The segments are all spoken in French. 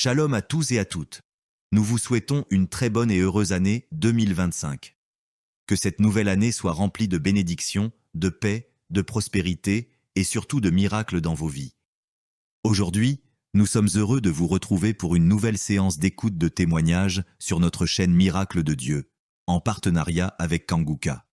Shalom à tous et à toutes. Nous vous souhaitons une très bonne et heureuse année 2025. Que cette nouvelle année soit remplie de bénédictions, de paix, de prospérité et surtout de miracles dans vos vies. Aujourd'hui, nous sommes heureux de vous retrouver pour une nouvelle séance d'écoute de témoignages sur notre chaîne Miracles de Dieu, en partenariat avec Kanguka.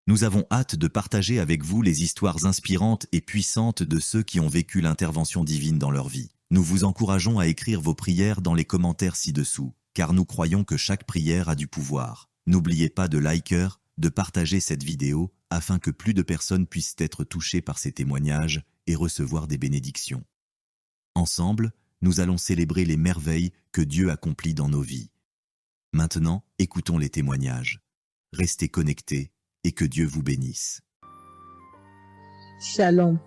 Nous avons hâte de partager avec vous les histoires inspirantes et puissantes de ceux qui ont vécu l'intervention divine dans leur vie. Nous vous encourageons à écrire vos prières dans les commentaires ci-dessous, car nous croyons que chaque prière a du pouvoir. N'oubliez pas de liker, de partager cette vidéo, afin que plus de personnes puissent être touchées par ces témoignages et recevoir des bénédictions. Ensemble, nous allons célébrer les merveilles que Dieu accomplit dans nos vies. Maintenant, écoutons les témoignages. Restez connectés et que Dieu vous bénisse. Shalom.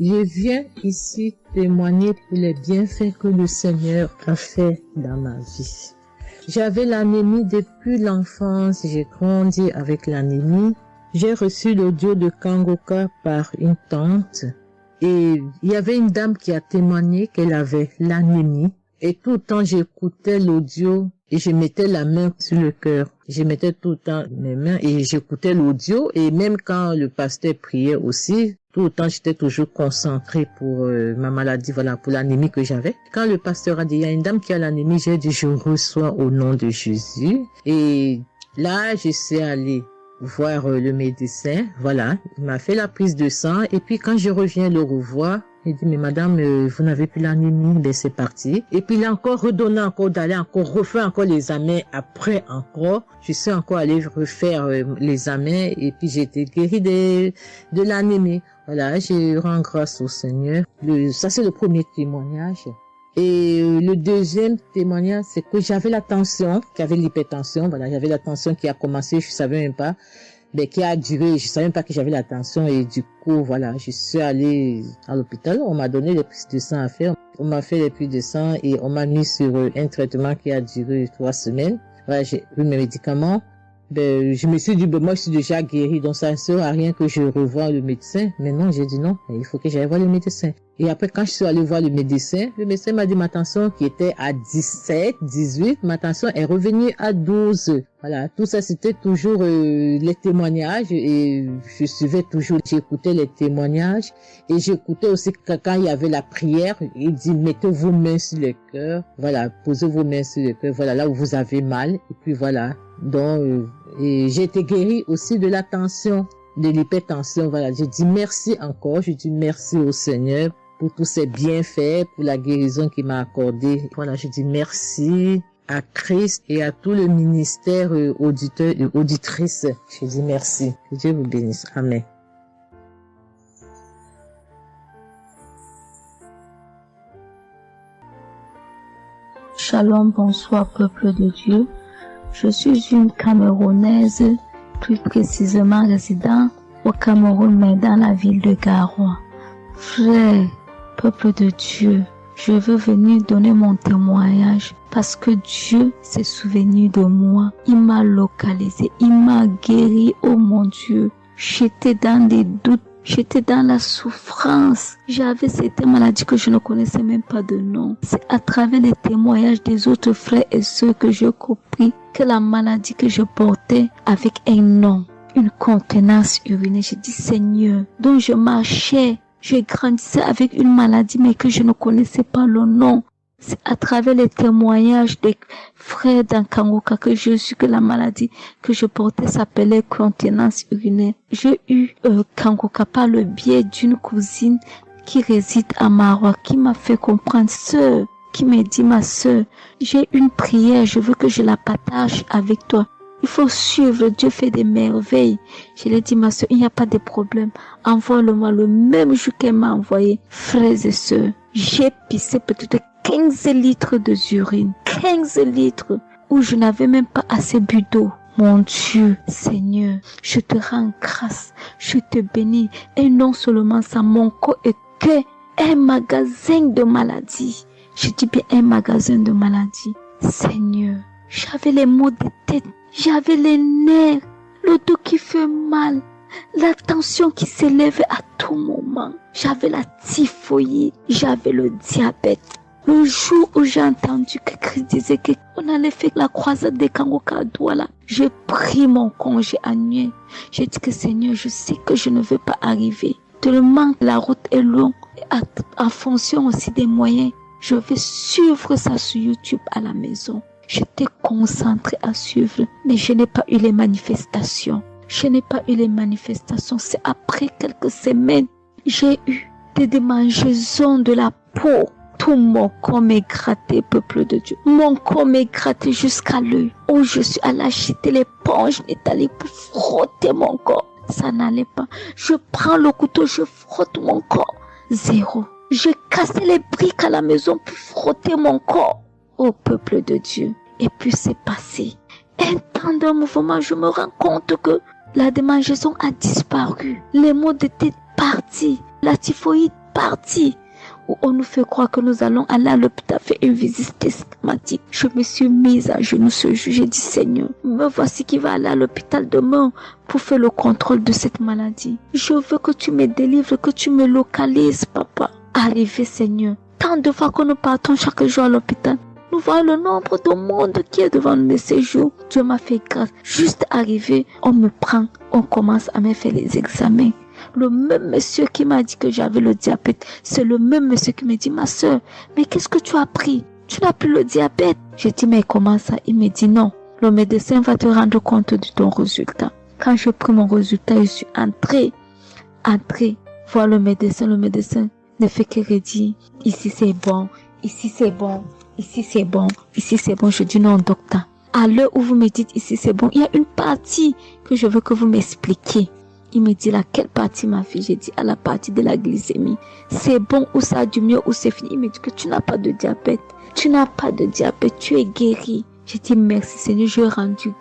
Je viens ici témoigner pour les bienfaits que le Seigneur a fait dans ma vie. J'avais l'anémie depuis l'enfance, j'ai grandi avec l'anémie. J'ai reçu l'audio de Kanguka par une tante et il y avait une dame qui a témoigné qu'elle avait l'anémie. Et tout le temps j'écoutais l'audio et je mettais la main sur le cœur. Je mettais tout le temps mes mains et j'écoutais l'audio et même quand le pasteur priait aussi, tout le temps, j'étais toujours concentrée pour ma maladie, voilà, pour l'anémie que j'avais. Quand le pasteur a dit, il y a une dame qui a l'anémie, j'ai dit, je reçois au nom de Jésus. Et là, je suis allée voir le médecin, voilà, il m'a fait la prise de sang. Et puis, quand je reviens le revoir, il dit, mais madame, vous n'avez plus l'anémie, ben c'est parti. Et puis, il a encore redonné encore d'aller encore refaire encore les examens. Après encore, je suis encore allée refaire les examens et puis j'ai été guérie de l'anémie. Voilà, je rends grâce au Seigneur. Ça, c'est le premier témoignage. Et le deuxième témoignage, c'est que j'avais la tension, j'avais l'hypertension. Voilà, j'avais la tension qui a commencé, je savais même pas, mais qui a duré, je savais même pas que j'avais la tension. Et du coup, voilà, je suis allée à l'hôpital. On m'a donné les prises de sang à faire. On m'a fait les prises de sang et on m'a mis sur un traitement qui a duré 3 semaines. Voilà, j'ai eu mes médicaments. Ben, je me suis dit, ben, moi, je suis déjà guérie, donc ça ne sert à rien que je revoie le médecin. Mais non, j'ai dit non, il faut que j'aille voir le médecin. Et après, quand je suis allée voir le médecin m'a dit ma tension qui était à 17, 18, ma tension est revenue à 12. Voilà, tout ça, c'était toujours les témoignages et je suivais toujours, j'écoutais les témoignages et j'écoutais aussi quand il y avait la prière, il dit, mettez vos mains sur le cœur, voilà, posez vos mains sur le cœur, voilà, là où vous avez mal, et puis voilà. Donc, et j'ai été guérie aussi de la tension, de l'hypertension, voilà. Je dis merci encore, je dis merci au Seigneur pour tous ses bienfaits, pour la guérison qu'il m'a accordée. Voilà, je dis merci à Christ et à tout le ministère auditeur et auditrice. Je dis merci. Que Dieu vous bénisse. Amen. Shalom, bonsoir peuple de Dieu. Je suis une Camerounaise, plus précisément résident au Cameroun, mais dans la ville de Garoua. Frère, peuple de Dieu, je veux venir donner mon témoignage parce que Dieu s'est souvenu de moi. Il m'a localisé, il m'a guéri, oh mon Dieu. J'étais dans des doutes, j'étais dans la souffrance. J'avais cette maladie que je ne connaissais même pas de nom. C'est à travers les témoignages des autres frères et sœurs que j'ai compris que la maladie que je portais avec un nom, une contenance urinaire. J'ai dit Seigneur, donc je marchais, je grandissais avec une maladie mais que je ne connaissais pas le nom. C'est à travers les témoignages des frères dans Kanguka que je su que la maladie que je portais s'appelait contenance urinaire. J'ai eu Kanguka par le biais d'une cousine qui réside à Maroc, qui m'a fait comprendre, sœur, qui m'a dit, ma sœur, j'ai une prière, je veux que je la partage avec toi. Il faut suivre, Dieu fait des merveilles. Je lui ai dit, ma sœur, il n'y a pas de problème. Envoie-le-moi le même jour qu'elle m'a envoyé. Frères et sœurs, j'ai pissé peut-être 15 litres d'urine. 15 litres où je n'avais même pas assez bu d'eau. Mon Dieu, Seigneur, je te rends grâce, je te bénis. Et non seulement ça, mon corps était un magasin de maladies. Je dis bien un magasin de maladies. Seigneur, j'avais les maux de tête, j'avais les nerfs, le dos qui fait mal, la tension qui s'élève à tout moment. J'avais la typhoïde, j'avais le diabète. Le jour où j'ai entendu que Christ disait qu'on allait faire la croisade des Kangoka à Douala, j'ai pris mon congé annuel. J'ai dit que Seigneur, je sais que je ne veux pas arriver. Tellement la route est longue. En fonction aussi des moyens, je vais suivre ça sur YouTube à la maison. J'étais concentrée à suivre, mais je n'ai pas eu les manifestations. C'est après quelques semaines, j'ai eu des démangeaisons de la peau. Tout mon corps m'est gratté, peuple de Dieu. Mon corps m'est gratté jusqu'à l'œil. Où je suis allée acheter l'éponge, nettoyer pour frotter mon corps. Ça n'allait pas. Je prends le couteau, je frotte mon corps. Zéro. J'ai cassé les briques à la maison pour frotter mon corps. Au peuple de Dieu. Et puis c'est passé. Un temps de mouvement, je me rends compte que la démangeaison a disparu. Les maux de tête partis. La typhoïde partie. Où on nous fait croire que nous allons aller à l'hôpital faire une visite systématique. Je me suis mise à genoux ce jour. J'ai dit, Seigneur, me voici qui va aller à l'hôpital demain pour faire le contrôle de cette maladie. Je veux que tu me délivres, que tu me localises, papa. Arrivé, Seigneur. Tant de fois que nous partons chaque jour à l'hôpital, nous voyons le nombre de monde qui est devant nous de ces jours. Dieu m'a fait grâce. Juste arrivé, on me prend, on commence à me faire les examens. Le même monsieur qui m'a dit que j'avais le diabète, c'est le même monsieur qui me dit, ma soeur, mais qu'est-ce que tu as pris? Tu n'as plus le diabète. J'ai dit, mais comment ça? Il me dit, non, le médecin va te rendre compte de ton résultat. Quand j'ai pris mon résultat, je suis entrée, voir le médecin ne fait que redire, ici c'est bon, ici c'est bon, ici c'est bon, ici c'est bon. Je dis, non, docteur, à l'heure où vous me dites ici c'est bon, il y a une partie que je veux que vous m'expliquiez. Il me dit, laquelle partie, ma fille? J'ai dit, à la partie de la glycémie. C'est bon ou ça a du mieux ou c'est fini? Il me dit que tu n'as pas de diabète. Tu n'as pas de diabète, tu es guéri. J'ai dit, merci Seigneur, je rendu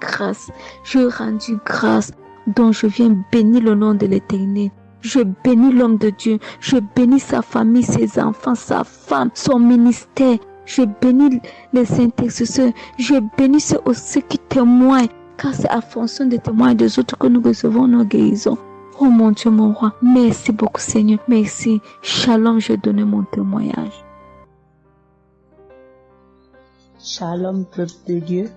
grâce. Donc je viens bénir le nom de l'Éternel. Je bénis l'homme de Dieu. Je bénis sa famille, ses enfants, sa femme, son ministère. Je bénis les intercesseurs. Je bénis ceux qui témoignent. Car c'est à fonction des témoins des autres que nous recevons nos guérisons. Oh mon Dieu, mon roi, merci beaucoup Seigneur, merci. Shalom, je donne mon témoignage. Shalom, peuple de Dieu.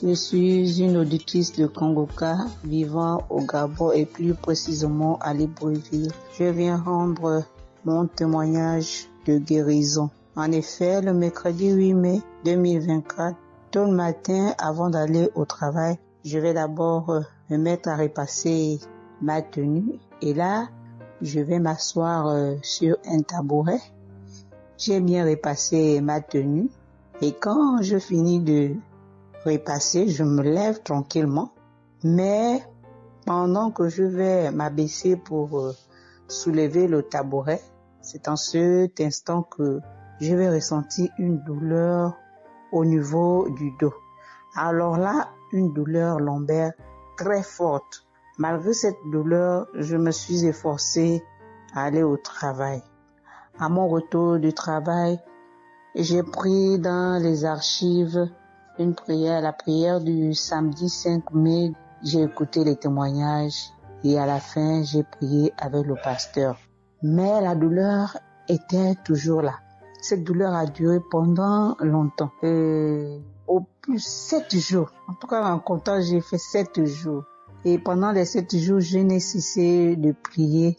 Je suis une auditrice de Kangoka vivant au Gabon et plus précisément à Libreville. Je viens rendre mon témoignage de guérison. En effet, le mercredi 8 mai 2024, tôt le matin avant d'aller au travail, je vais d'abord me mettre à repasser ma tenue et là, je vais m'asseoir sur un tabouret. J'ai bien repassé ma tenue et quand je finis de repasser, je me lève tranquillement. Mais pendant que je vais m'abaisser pour soulever le tabouret, c'est en cet instant que je vais ressentir une douleur au niveau du dos. Alors là, une douleur lombaire très forte. Malgré cette douleur, je me suis efforcée à aller au travail. À mon retour du travail, j'ai pris dans les archives une prière, la prière du samedi 5 mai. J'ai écouté les témoignages et à la fin, j'ai prié avec le pasteur. Mais la douleur était toujours là. Cette douleur a duré pendant longtemps. Au plus 7 jours. En tout cas, en comptant, j'ai fait 7 jours. Et pendant les 7 jours, je n'ai cessé de prier,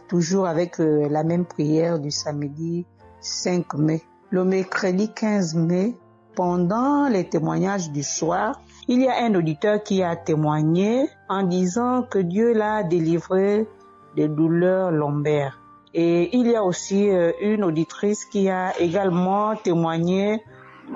toujours avec la même prière du samedi 5 mai. Le mercredi 15 mai, pendant les témoignages du soir, il y a un auditeur qui a témoigné en disant que Dieu l'a délivré des douleurs lombaires. Et il y a aussi une auditrice qui a également témoigné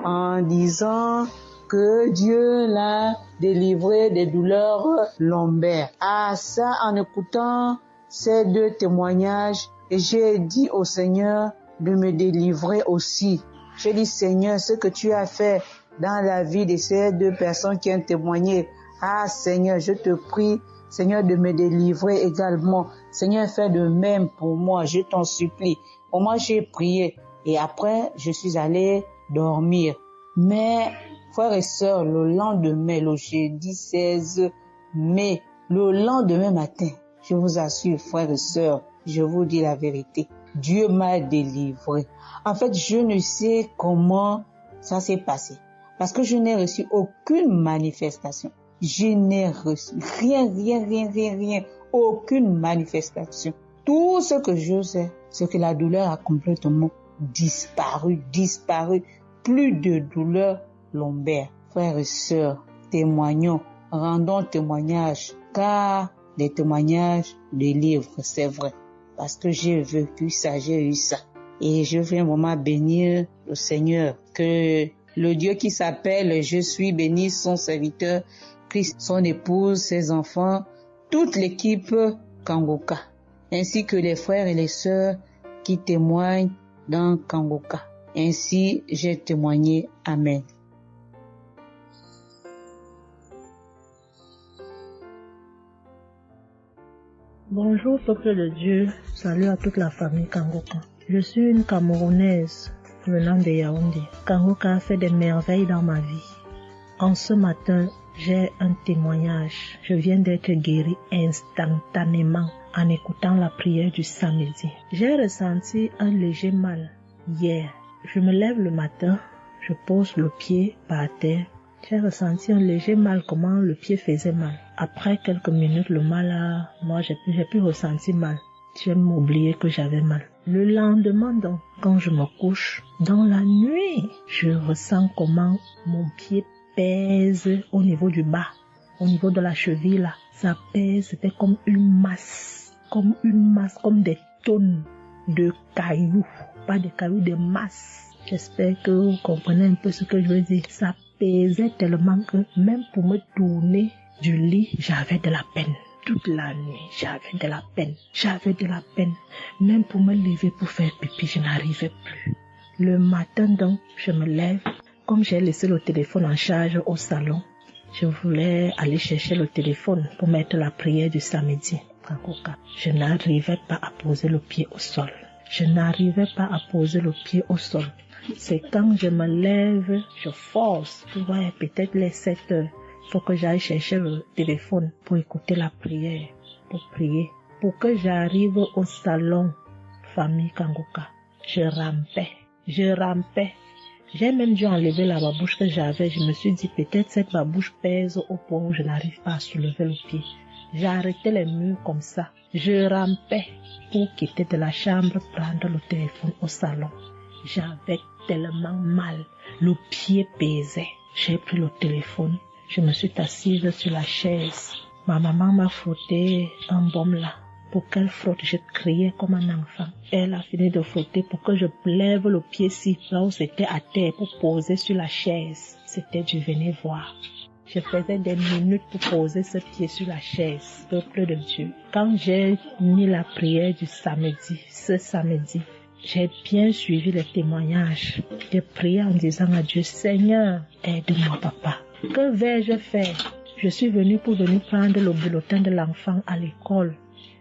en disant que Dieu l'a délivré des douleurs lombaires. Ah, ça, en écoutant ces deux témoignages, j'ai dit au Seigneur de me délivrer aussi. J'ai dit, Seigneur, ce que tu as fait dans la vie de ces deux personnes qui ont témoigné, ah Seigneur, je te prie, Seigneur, de me délivrer également. Seigneur, fais de même pour moi, je t'en supplie. Pour moi, j'ai prié et après, je suis allé dormir. Mais, frères et sœurs, le lendemain, le jeudi 16 mai, le lendemain matin, je vous assure, frères et sœurs, je vous dis la vérité. Dieu m'a délivré. En fait, je ne sais comment ça s'est passé. Parce que je n'ai reçu aucune manifestation. Je n'ai reçu rien. Aucune manifestation. Tout ce que je sais, c'est que la douleur a complètement disparu. Plus de douleur lombaire. Frères et sœurs, témoignons, rendons témoignage, car les témoignages délivrent, c'est vrai. Parce que j'ai vécu ça, j'ai eu ça. Et je viens vraiment bénir le Seigneur, que le Dieu qui s'appelle Je suis béni, son serviteur, Christ, son épouse, ses enfants, toute l'équipe Kangoka, ainsi que les frères et les sœurs qui témoignent dans Kangoka. Ainsi, j'ai témoigné. Amen. Bonjour peuple de Dieu, salut à toute la famille Kangoka. Je suis une Camerounaise venant de Yaoundé. Kangoka a fait des merveilles dans ma vie. En ce matin, j'ai un témoignage. Je viens d'être guérie instantanément en écoutant la prière du samedi. J'ai ressenti un léger mal hier. Je me lève le matin, je pose le pied par terre. J'ai ressenti un léger mal, comment le pied faisait mal. Après quelques minutes, le mal moi j'ai plus ressenti mal. J'ai oublié que j'avais mal. Le lendemain donc, quand je me couche, dans la nuit, je ressens comment mon pied pèse au niveau du bas, au niveau de la cheville là. Ça pèse, c'était comme des tonnes de cailloux. Pas de cailloux, des masses. J'espère que vous comprenez un peu ce que je veux dire. Ça pesait tellement que même pour me tourner du lit, j'avais de la peine. Toute la nuit, j'avais de la peine. Même pour me lever pour faire pipi, je n'arrivais plus. Le matin donc, je me lève. Comme j'ai laissé le téléphone en charge au salon, je voulais aller chercher le téléphone pour mettre la prière du samedi. Je n'arrivais pas à poser le pied au sol. C'est quand je me lève, je force. Ouais, peut-être les 7 heures. Il faut que j'aille chercher le téléphone pour écouter la prière, pour prier. Pour que j'arrive au salon, famille Kangoka, je rampais. J'ai même dû enlever la babouche que j'avais. Je me suis dit, peut-être cette babouche pèse au point où je n'arrive pas à soulever le pied. J'ai arrêté les murs comme ça. Je rampais pour quitter de la chambre, prendre le téléphone au salon. J'avais tellement mal. Le pied pesait. J'ai pris le téléphone. Je me suis assise sur la chaise. Ma maman m'a frotté un baume là. Pour qu'elle frotte, je criais comme un enfant. Elle a fini de frotter pour que je lève le pied-ci, là où c'était à terre, pour poser sur la chaise. C'était du venez voir. Je faisais des minutes pour poser ce pied sur la chaise, peuple de Dieu. Quand j'ai mis la prière du samedi, ce samedi, j'ai bien suivi les témoignages. J'ai prié en disant à Dieu, Seigneur, aide-moi papa. Que vais-je faire? Je suis venue pour prendre le bulletin de l'enfant à l'école.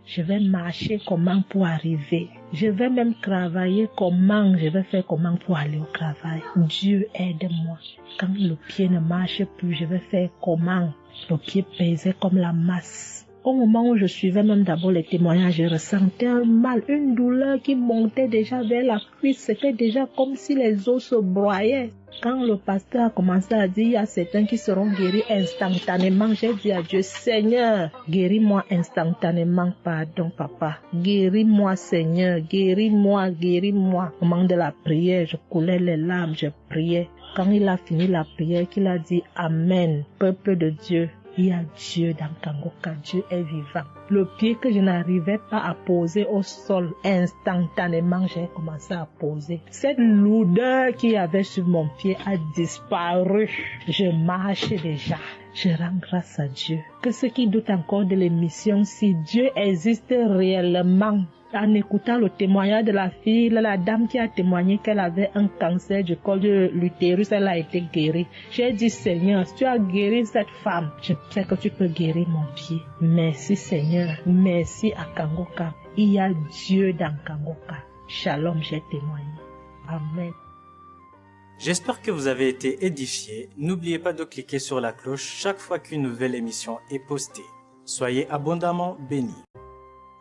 Je vais marcher comment pour arriver? Je vais même travailler comment? Je vais faire comment pour aller au travail? Dieu aide-moi. Quand le pied ne marche plus, je vais faire comment? Le pied pesait comme la masse. Au moment où je suivais même d'abord les témoignages, je ressentais un mal, une douleur qui montait déjà vers la cuisse. C'était déjà comme si les os se broyaient. Quand le pasteur a commencé à dire, il y a certains qui seront guéris instantanément, j'ai dit à Dieu, Seigneur, guéris-moi instantanément, pardon papa. Guéris-moi Seigneur, guéris-moi. Au moment de la prière, je coulais les larmes, je priais. Quand il a fini la prière, qu'il a dit Amen, peuple de Dieu. Il y a Dieu dans Kangoka, Dieu est vivant. Le pied que je n'arrivais pas à poser au sol, instantanément, j'ai commencé à poser. Cette lourdeur qu'il y avait sur mon pied a disparu. Je marche déjà. Je rends grâce à Dieu. Que ceux qui doutent encore de l'émission, si Dieu existe réellement, en écoutant le témoignage de la fille, la dame qui a témoigné qu'elle avait un cancer du col de l'utérus, elle a été guérie. J'ai dit, Seigneur, si tu as guéri cette femme, je sais que tu peux guérir mon pied. Merci Seigneur, merci à Kangoka. Il y a Dieu dans Kangoka. Shalom, j'ai témoigné. Amen. J'espère que vous avez été édifiés. N'oubliez pas de cliquer sur la cloche chaque fois qu'une nouvelle émission est postée. Soyez abondamment bénis.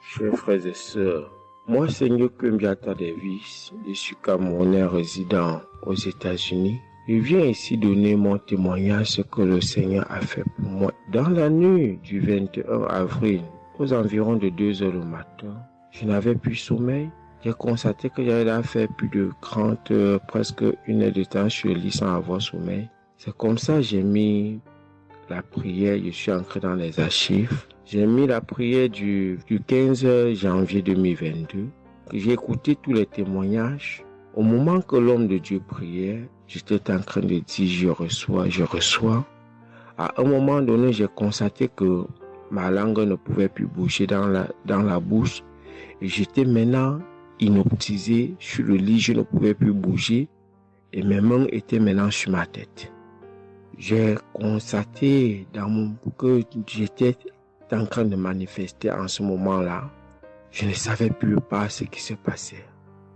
Chers frères et sœurs, Moi, c'est Nyokumbiata Davis. Je suis Camerounais résident aux États-Unis. Je viens ici donner mon témoignage ce que le Seigneur a fait pour moi. Dans la nuit du 21 avril, aux environs de 2 heures du matin, je n'avais plus sommeil. J'ai constaté que j'avais fait plus de 30 heures, presque 1 heure de temps sur le lit sans avoir sommeil. C'est comme ça que j'ai mis la prière, je suis entré dans les archives. J'ai mis la prière du 15 janvier 2022. J'ai écouté tous les témoignages. Au moment que l'homme de Dieu priait, j'étais en train de dire je reçois. À un moment donné, j'ai constaté que ma langue ne pouvait plus bouger dans la bouche. Et j'étais maintenant inoptisé sur le lit, je ne pouvais plus bouger. Et mes mains étaient maintenant sur ma tête. J'ai constaté que j'étais en train de manifester en ce moment-là. Je ne savais plus pas ce qui se passait.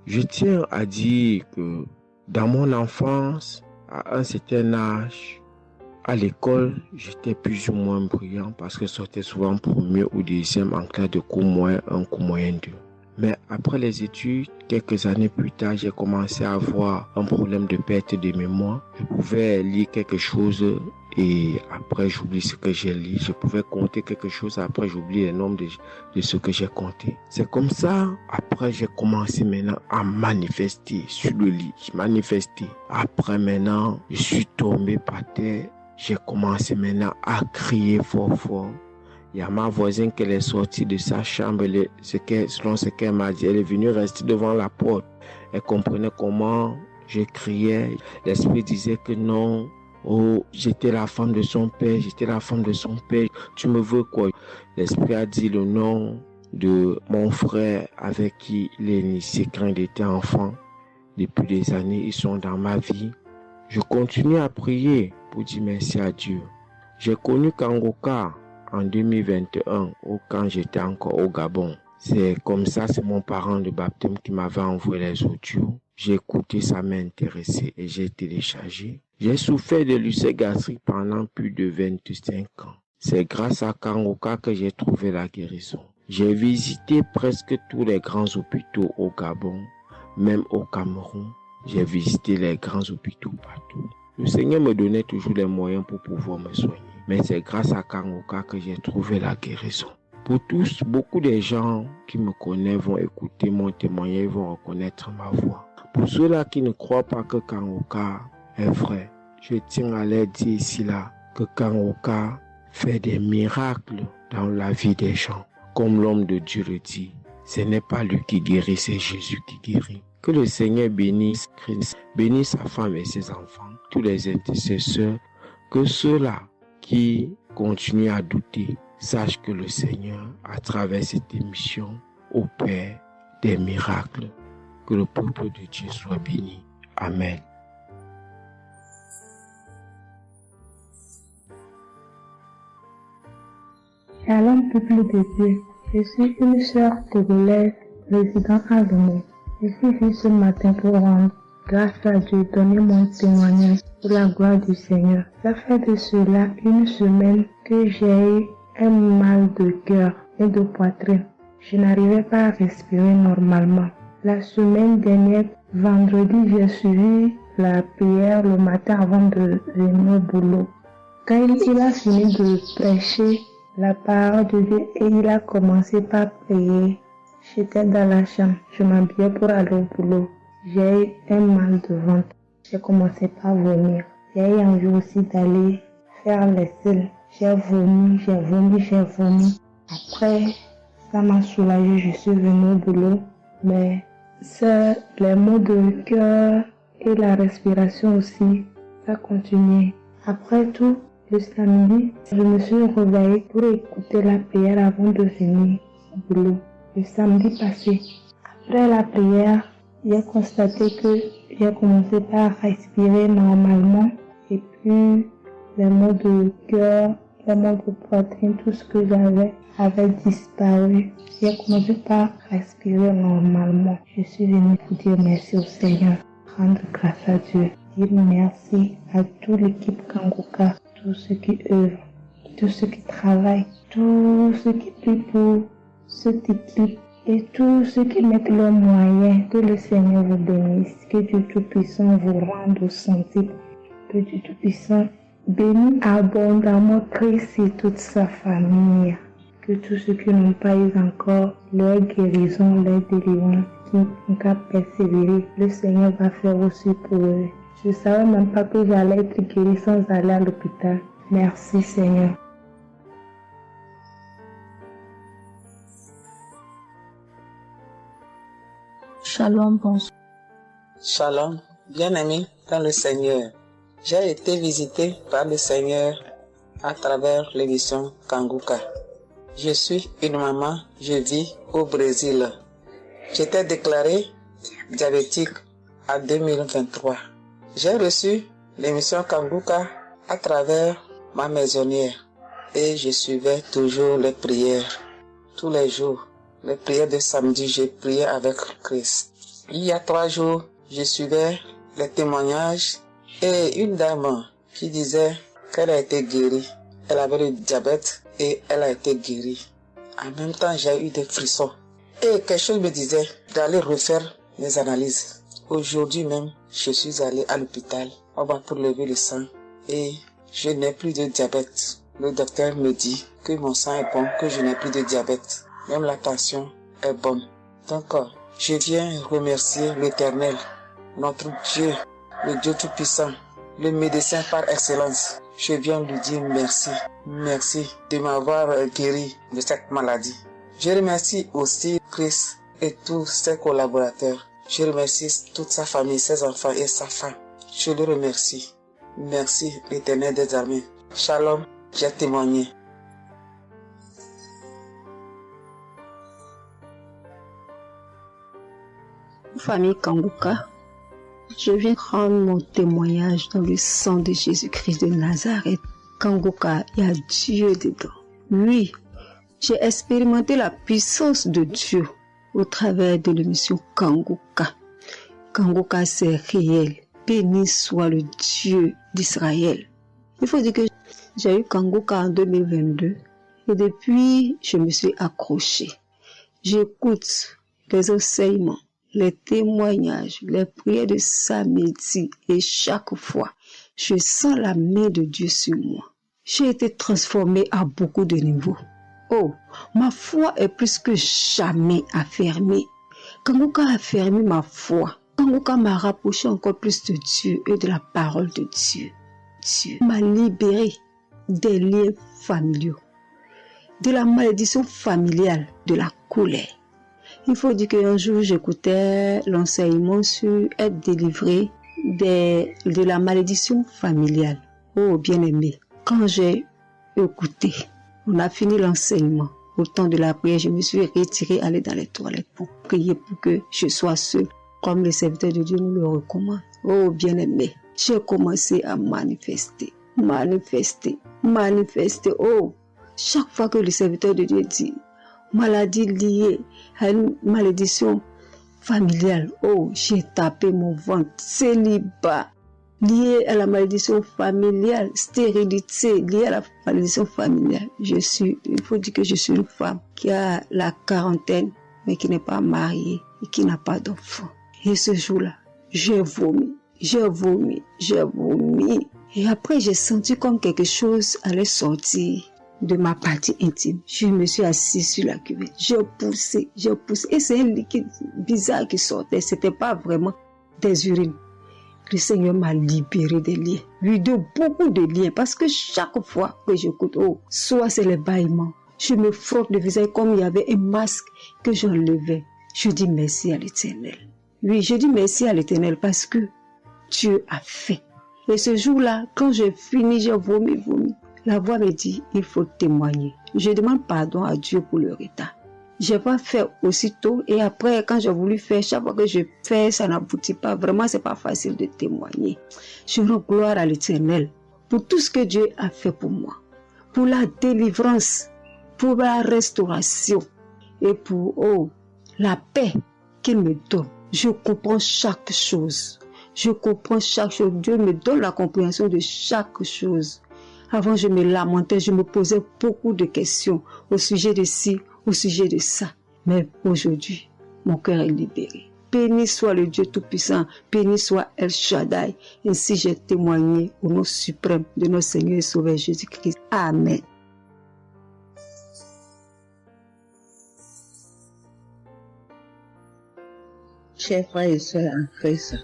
Je tiens à dire que dans mon enfance, à un certain âge, à l'école, j'étais plus ou moins brillant parce que je sortais souvent premier ou deuxième en classe de cours moyen 1, cours moyen 2. Mais après les études, quelques années plus tard, j'ai commencé à avoir un problème de perte de mémoire. Je pouvais lire quelque chose et après j'oublie ce que j'ai lu. Je pouvais compter quelque chose, après j'oublie le nombre de ce que j'ai compté. C'est comme ça, après j'ai commencé maintenant à manifester sur le lit. Après maintenant, je suis tombé par terre. J'ai commencé maintenant à crier fort. Il y a ma voisine qui est sortie de sa chambre, selon ce qu'elle m'a dit, elle est venue rester devant la porte. Elle comprenait comment je criais. L'esprit disait que non, j'étais la femme de son père, tu me veux quoi? L'esprit a dit le nom de mon frère avec qui il est initié quand il était enfant. Depuis des années, ils sont dans ma vie. Je continue à prier pour dire merci à Dieu. J'ai connu Kangoka en 2021, quand j'étais encore au Gabon. C'est comme ça, c'est mon parent de baptême qui m'avait envoyé les audios. J'ai écouté, ça m'a intéressé et j'ai téléchargé. J'ai souffert de l'ulcère gastrique pendant plus de 25 ans. C'est grâce à Kangoka que j'ai trouvé la guérison. J'ai visité presque tous les grands hôpitaux au Gabon, même au Cameroun. J'ai visité les grands hôpitaux partout. Le Seigneur me donnait toujours les moyens pour pouvoir me soigner. Mais c'est grâce à Kangoka que j'ai trouvé la guérison. Pour tous, beaucoup de gens qui me connaissent vont écouter mon témoignage, vont reconnaître ma voix. Pour ceux-là qui ne croient pas que Kangoka est vrai, je tiens à leur dire ici là que Kangoka fait des miracles dans la vie des gens. Comme l'homme de Dieu le dit, ce n'est pas lui qui guérit, c'est Jésus qui guérit. Que le Seigneur bénisse Christ, bénisse sa femme et ses enfants, tous les intercesseurs, que ceux-là qui continuent à douter sachent que le Seigneur, à travers cette émission, opère des miracles. Que le peuple de Dieu soit béni. Amen. Shalom, peuple de Dieu. Je suis une sœur togolaise résidant à Lomé. Je suis venue ce matin pour rendre grâce à Dieu, donner mon témoignage pour la gloire du Seigneur. Ça fait de cela 1 semaine que j'ai eu un mal de cœur et de poitrine. Je n'arrivais pas à respirer normalement. La semaine dernière, vendredi, j'ai suivi la prière le matin avant de venir au boulot. Quand il a fini de prêcher la parole de Dieu et il a commencé par prier, j'étais dans la chambre, je m'habillais pour aller au boulot. J'ai eu un mal de ventre. J'ai commencé par vomir. J'ai eu envie aussi d'aller faire les selles. J'ai vomi. Après, ça m'a soulagé, je suis venue au boulot. Mais c'est les maux de cœur et la respiration aussi, ça continuait. Après tout, le samedi, je me suis réveillée pour écouter la prière avant de venir au boulot. Le samedi passé, après la prière, j'ai constaté que j'ai commencé par respirer normalement et puis les maux de cœur, les maux de poitrine, tout ce que j'avais avait disparu. J'ai commencé par respirer normalement. Je suis venue pour dire merci au Seigneur, rendre grâce à Dieu, dire merci à toute l'équipe Kangoka, tous ceux qui œuvrent, tous ceux qui travaillent, tous ceux qui prient pour cette équipe Et tous ceux qui mettent leurs moyens, que le Seigneur vous bénisse, que Dieu Tout-Puissant vous rende au centime, que Dieu Tout-Puissant bénisse abondamment Christ et toute sa famille, que tous ceux qui n'ont pas eu encore leur guérison, leur délivrance, qui n'ont qu'à persévérer, le Seigneur va faire aussi pour eux. Je ne savais même pas que j'allais être guérie sans aller à l'hôpital. Merci Seigneur. Shalom, bonsoir. Shalom, bien-aimé dans le Seigneur. J'ai été visité par le Seigneur à travers l'émission Kanguka. Je suis une maman, je vis au Brésil. J'étais déclarée diabétique en 2023. J'ai reçu l'émission Kanguka à travers ma maisonnière et je suivais toujours les prières. Tous les jours, les prières de samedi, j'ai prié avec Christ. Il y a 3 jours, je suivais les témoignages et une dame qui disait qu'elle a été guérie. Elle avait le diabète et elle a été guérie. En même temps, j'ai eu des frissons. Et quelque chose me disait d'aller refaire mes analyses. Aujourd'hui même, je suis allé à l'hôpital. On va pour lever le sang et je n'ai plus de diabète. Le docteur me dit que mon sang est bon, que je n'ai plus de diabète. Même la tension est bonne. Donc, je viens remercier l'Éternel, notre Dieu, le Dieu Tout-Puissant, le médecin par excellence. Je viens lui dire merci. Merci de m'avoir guéri de cette maladie. Je remercie aussi Christ et tous ses collaborateurs. Je remercie toute sa famille, ses enfants et sa femme. Je le remercie. Merci l'Éternel des armées. Shalom, j'ai témoigné. Famille Kanguka, je viens rendre mon témoignage dans le sang de Jésus-Christ de Nazareth. Kanguka, il y a Dieu dedans. Oui, j'ai expérimenté la puissance de Dieu au travers de l'émission Kanguka. Kanguka, c'est réel. Béni soit le Dieu d'Israël. Il faut dire que j'ai eu Kanguka en 2022 et depuis, je me suis accrochée. J'écoute les enseignements, les témoignages, les prières de samedi et chaque fois, je sens la main de Dieu sur moi. J'ai été transformée à beaucoup de niveaux. Oh, ma foi est plus que jamais affermie. Kanguka a affermi ma foi. Kanguka m'a rapproché encore plus de Dieu et de la parole de Dieu. Dieu m'a libéré des liens familiaux, de la malédiction familiale, de la colère. Il faut dire qu'un jour, j'écoutais l'enseignement sur être délivré de la malédiction familiale. Oh, bien-aimé, quand j'ai écouté, on a fini l'enseignement. Au temps de la prière, je me suis retirée, aller dans les toilettes pour prier pour que je sois seule, comme le serviteur de Dieu nous le recommande. Oh, bien-aimé, j'ai commencé à manifester. Oh, chaque fois que le serviteur de Dieu dit maladie liée à une malédiction familiale, oh, j'ai tapé mon ventre. Célibat lié à la malédiction familiale, stérilité liée à la malédiction familiale. Il faut dire que je suis une femme qui a la quarantaine, mais qui n'est pas mariée et qui n'a pas d'enfant. Et ce jour-là, j'ai vomi. Et après, j'ai senti comme quelque chose allait sortir de ma partie intime. Je me suis assise sur la cuvette. J'ai poussé. Et c'est un liquide bizarre qui sortait. C'était pas vraiment des urines. Le Seigneur m'a libéré des liens. Oui, de beaucoup de liens. Parce que chaque fois que j'écoute, soit c'est les bâillements. Je me frotte le visage comme il y avait un masque que j'enlevais. Je dis merci à l'Éternel. Oui, je dis merci à l'Éternel parce que Dieu a fait. Et ce jour-là, quand j'ai fini, j'ai vomi. La voix me dit, il faut témoigner. Je demande pardon à Dieu pour le retard. Je n'ai pas fait aussitôt et après, quand j'ai voulu faire, chaque fois que je fais, ça n'aboutit pas. Vraiment, c'est pas facile de témoigner. Je rends gloire à l'Éternel pour tout ce que Dieu a fait pour moi. Pour la délivrance, pour la restauration et pour, la paix qu'il me donne. Je comprends chaque chose. Dieu me donne la compréhension de chaque chose. Avant, je me lamentais, je me posais beaucoup de questions au sujet de ci, au sujet de ça. Mais aujourd'hui, mon cœur est libéré. Béni soit le Dieu Tout-Puissant, béni soit El Shaddai. Ainsi j'ai témoigné au nom suprême de notre Seigneur et Sauveur Jésus-Christ. Amen. Chers frères et sœurs en Christ,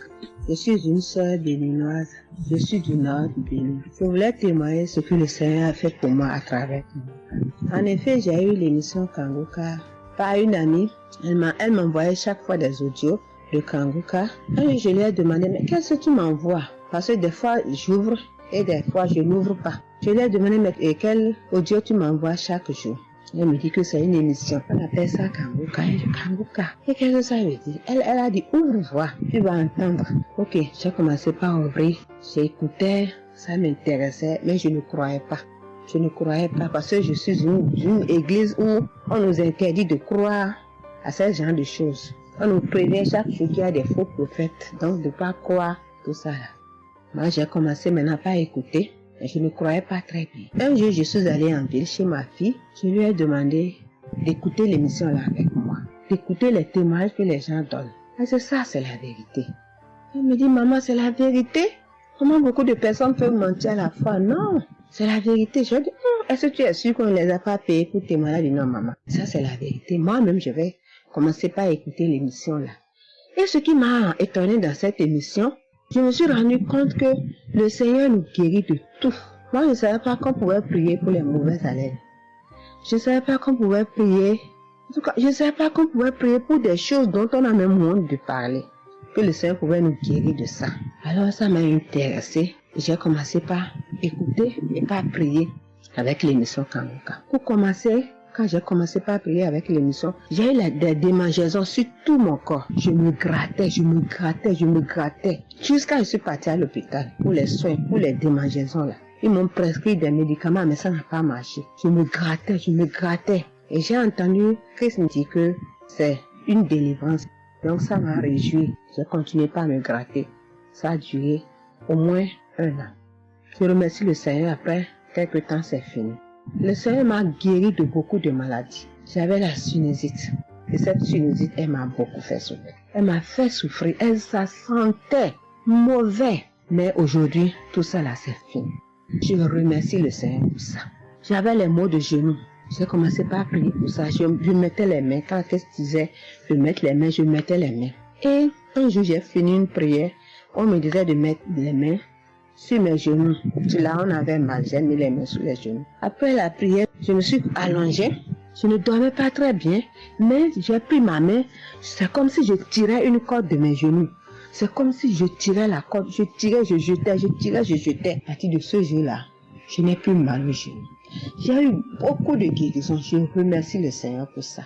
je suis une sœur béninoise, je suis du nord du Bénin. Je voulais témoigner ce que le Seigneur a fait pour moi à travers moi. En effet, j'ai eu l'émission Kanguka par une amie. Elle m'envoyait chaque fois des audios de Kanguka. Et je lui ai demandé, mais qu'est-ce que tu m'envoies? Parce que des fois, j'ouvre et des fois, je n'ouvre pas. Je lui ai demandé, mais quel audio tu m'envoies chaque jour? Elle me dit que c'est une émission. On appelle ça Kanguka. Et je dis Kanguka. Et qu'est-ce que ça veut dire? Elle a dit, ouvre-voir. Tu vas entendre. Ok, j'ai commencé par ouvrir. J'écoutais, ça m'intéressait, mais je ne croyais pas. Je ne croyais pas parce que je suis une église où on nous interdit de croire à ce genre de choses. On nous prévient chaque jour qu'il y a des faux prophètes, donc de ne pas croire tout ça là. Moi, j'ai commencé maintenant par écouter. Mais je ne croyais pas très bien. Un jour, je suis allée en ville chez ma fille. Je lui ai demandé d'écouter l'émission là avec moi, d'écouter les témoignages que les gens donnent. Et c'est ça, c'est la vérité. Elle me dit, maman, c'est la vérité? Comment beaucoup de personnes peuvent mentir à la fois? Non, c'est la vérité. Je dis, est-ce que tu es sûr qu'on ne les a pas payés pour témoigner? Elle dit, non, maman, ça c'est la vérité. Moi-même, je vais commencer par écouter l'émission là. Et ce qui m'a étonné dans cette émission, je me suis rendu compte que le Seigneur nous guérit de tout. Moi, je ne savais pas qu'on pouvait prier pour les mauvaises haleines. Je ne savais pas qu'on pouvait prier. En tout cas, je ne savais pas qu'on pouvait prier pour des choses dont on a même honte de parler. Que le Seigneur pouvait nous guérir de ça. Alors, ça m'a intéressé. J'ai commencé par écouter et par prier avec l'émission Kanguka. Pour commencer, quand j'ai commencé par prier avec l'émission, j'ai eu des démangeaisons sur tout mon corps. Je me grattais. Jusqu'à ce que je suis partie à l'hôpital pour les soins, pour les démangeaisons là. Ils m'ont prescrit des médicaments, mais ça n'a pas marché. Je me grattais. Et j'ai entendu Christ me dire que c'est une délivrance. Donc ça m'a réjoui. J'ai continué par me gratter. Ça a duré au moins 1 an. Je remercie le Seigneur, après quelques temps c'est fini. Le Seigneur m'a guéri de beaucoup de maladies. J'avais la sinusite. Et cette sinusite, elle m'a beaucoup fait souffrir. Elle m'a fait souffrir. Ça sentait mauvais. Mais aujourd'hui, tout ça là, c'est fini. Je remercie le Seigneur pour ça. J'avais les maux de genoux. J'ai commencé par prier pour ça. Je mettais les mains. Quand Christ disait de mettre les mains, je mettais les mains. Et un jour, j'ai fini une prière. On me disait de mettre les mains sur mes genoux. Là, on avait mal. J'ai mis les mains sur les genoux. Après la prière, je me suis allongée. Je ne dormais pas très bien, mais j'ai pris ma main. C'est comme si je tirais une corde de mes genoux. C'est comme si je tirais la corde. Je tirais, je jetais. À partir de ce jour-là, je n'ai plus mal aux genoux. J'ai eu beaucoup de guérisons. Je remercie le Seigneur pour ça.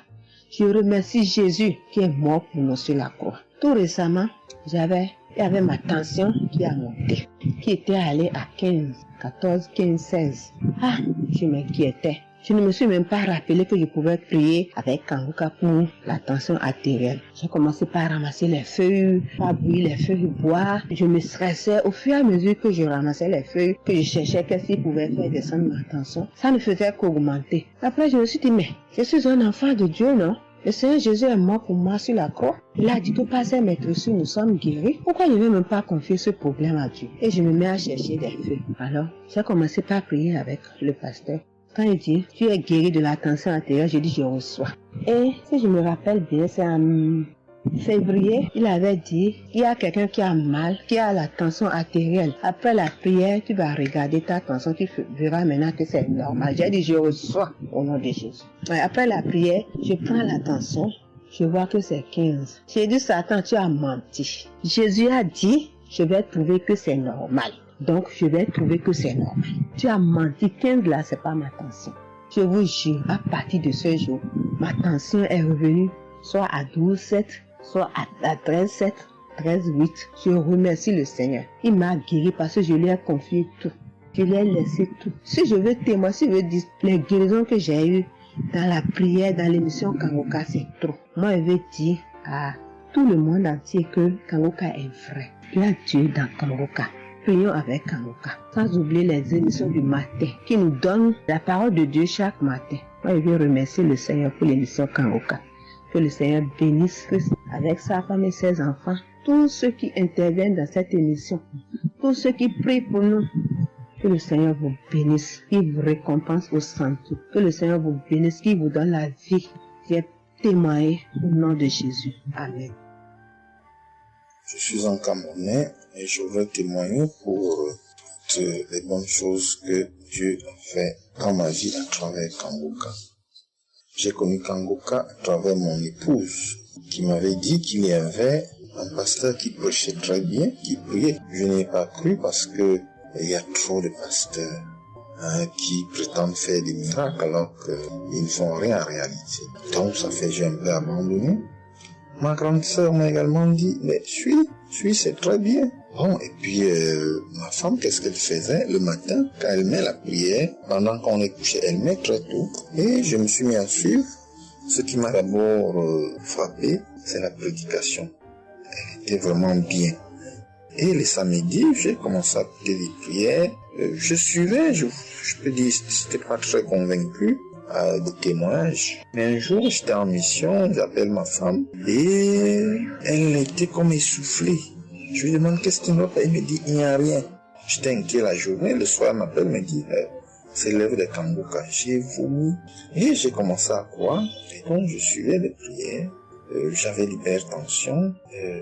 Je remercie Jésus qui est mort pour nous sur la croix. Tout récemment, il y avait ma tension qui a monté, qui était allée à 15, 14, 15, 16. Ah, je m'inquiétais. Je ne me suis même pas rappelé que je pouvais prier avec Kanguka pour la tension artérielle. J'ai commencé par ramasser les feuilles, par bouillir les feuilles bois. Je me stressais au fur et à mesure que je ramassais les feuilles, que je cherchais qu'est-ce qui pouvait faire descendre ma tension. Ça ne faisait qu'augmenter. Après, je me suis dit, mais je suis un enfant de Dieu, non? Le Seigneur Jésus est mort pour moi sur la croix. Il a dit que par ses maîtresses, nous sommes guéris. Pourquoi je ne vais même pas confier ce problème à Dieu? Et je me mets à chercher des feuilles. Alors, j'ai commencé par prier avec le pasteur. Quand il dit, tu es guéri de la tension artérielle, je dis, je reçois. Et si je me rappelle bien, c'est en février, il avait dit, il y a quelqu'un qui a mal, qui a la tension artérielle. Après la prière, tu vas regarder ta tension, tu verras maintenant que c'est normal. J'ai dit, je reçois au nom de Jésus. Et après la prière, je prends la tension, je vois que c'est 15. J'ai dit, Satan, tu as menti. Jésus a dit, je vais trouver que c'est normal. Donc, je vais trouver que c'est normal. Tu as menti, 15 là, c'est pas ma tension. Je vous jure, à partir de ce jour, ma tension est revenue soit à 12,7, soit à 13,7, 13,8. Je remercie le Seigneur. Il m'a guéri parce que je lui ai confié tout. Je lui ai laissé tout. Si je veux témoigner, si je veux dire les guérisons que j'ai eues dans la prière, dans l'émission Kanguka, c'est trop. Moi, je veux dire à tout le monde entier que Kanguka est vrai. Il y a Dieu dans Kanguka. Prions avec Kanguka. Sans oublier les émissions du matin qui nous donnent la parole de Dieu chaque matin. Moi, je veux remercier le Seigneur pour l'émission Kanguka. Que le Seigneur bénisse Chris avec sa femme et ses enfants. Tous ceux qui interviennent dans cette émission, tous ceux qui prient pour nous, que le Seigneur vous bénisse, qu'il vous récompense au centre, que le Seigneur vous bénisse, qu'il vous donne la vie, qui est témoignée au nom de Jésus. Amen. Je suis un Camerounais et je veux témoigner pour toutes les bonnes choses que Dieu a fait dans ma vie à travers Kangoka. J'ai connu Kangoka à travers mon épouse qui m'avait dit qu'il y avait un pasteur qui prêchait très bien, qui priait. Je n'ai pas cru parce que il y a trop de pasteurs qui prétendent faire des miracles alors qu'ils ne font rien en réalité. Donc ça fait que j'ai un peu abandonné. Ma grande sœur m'a également dit, mais suis, c'est très bien. Bon, et puis ma femme, qu'est-ce qu'elle faisait le matin quand elle met la prière, pendant qu'on est couché, elle met très tôt. Et je me suis mis à suivre. Ce qui m'a d'abord frappé, c'est la prédication. Elle était vraiment bien. Et les samedis, j'ai commencé à écouter les prières. Je suivais, je peux dire, j'étais pas très convaincu de témoignages. Mais un jour, j'étais en mission, j'appelle ma femme, et elle était comme essoufflée. Je lui demande qu'est-ce qui ne va pas, elle me dit, il n'y a rien. J'étais inquiet la journée, le soir, elle m'appelle, me dit, c'est l'œuvre de Kangoka. J'ai vomi. Et j'ai commencé à croire, et donc je suivais les prières. J'avais l'hypertension.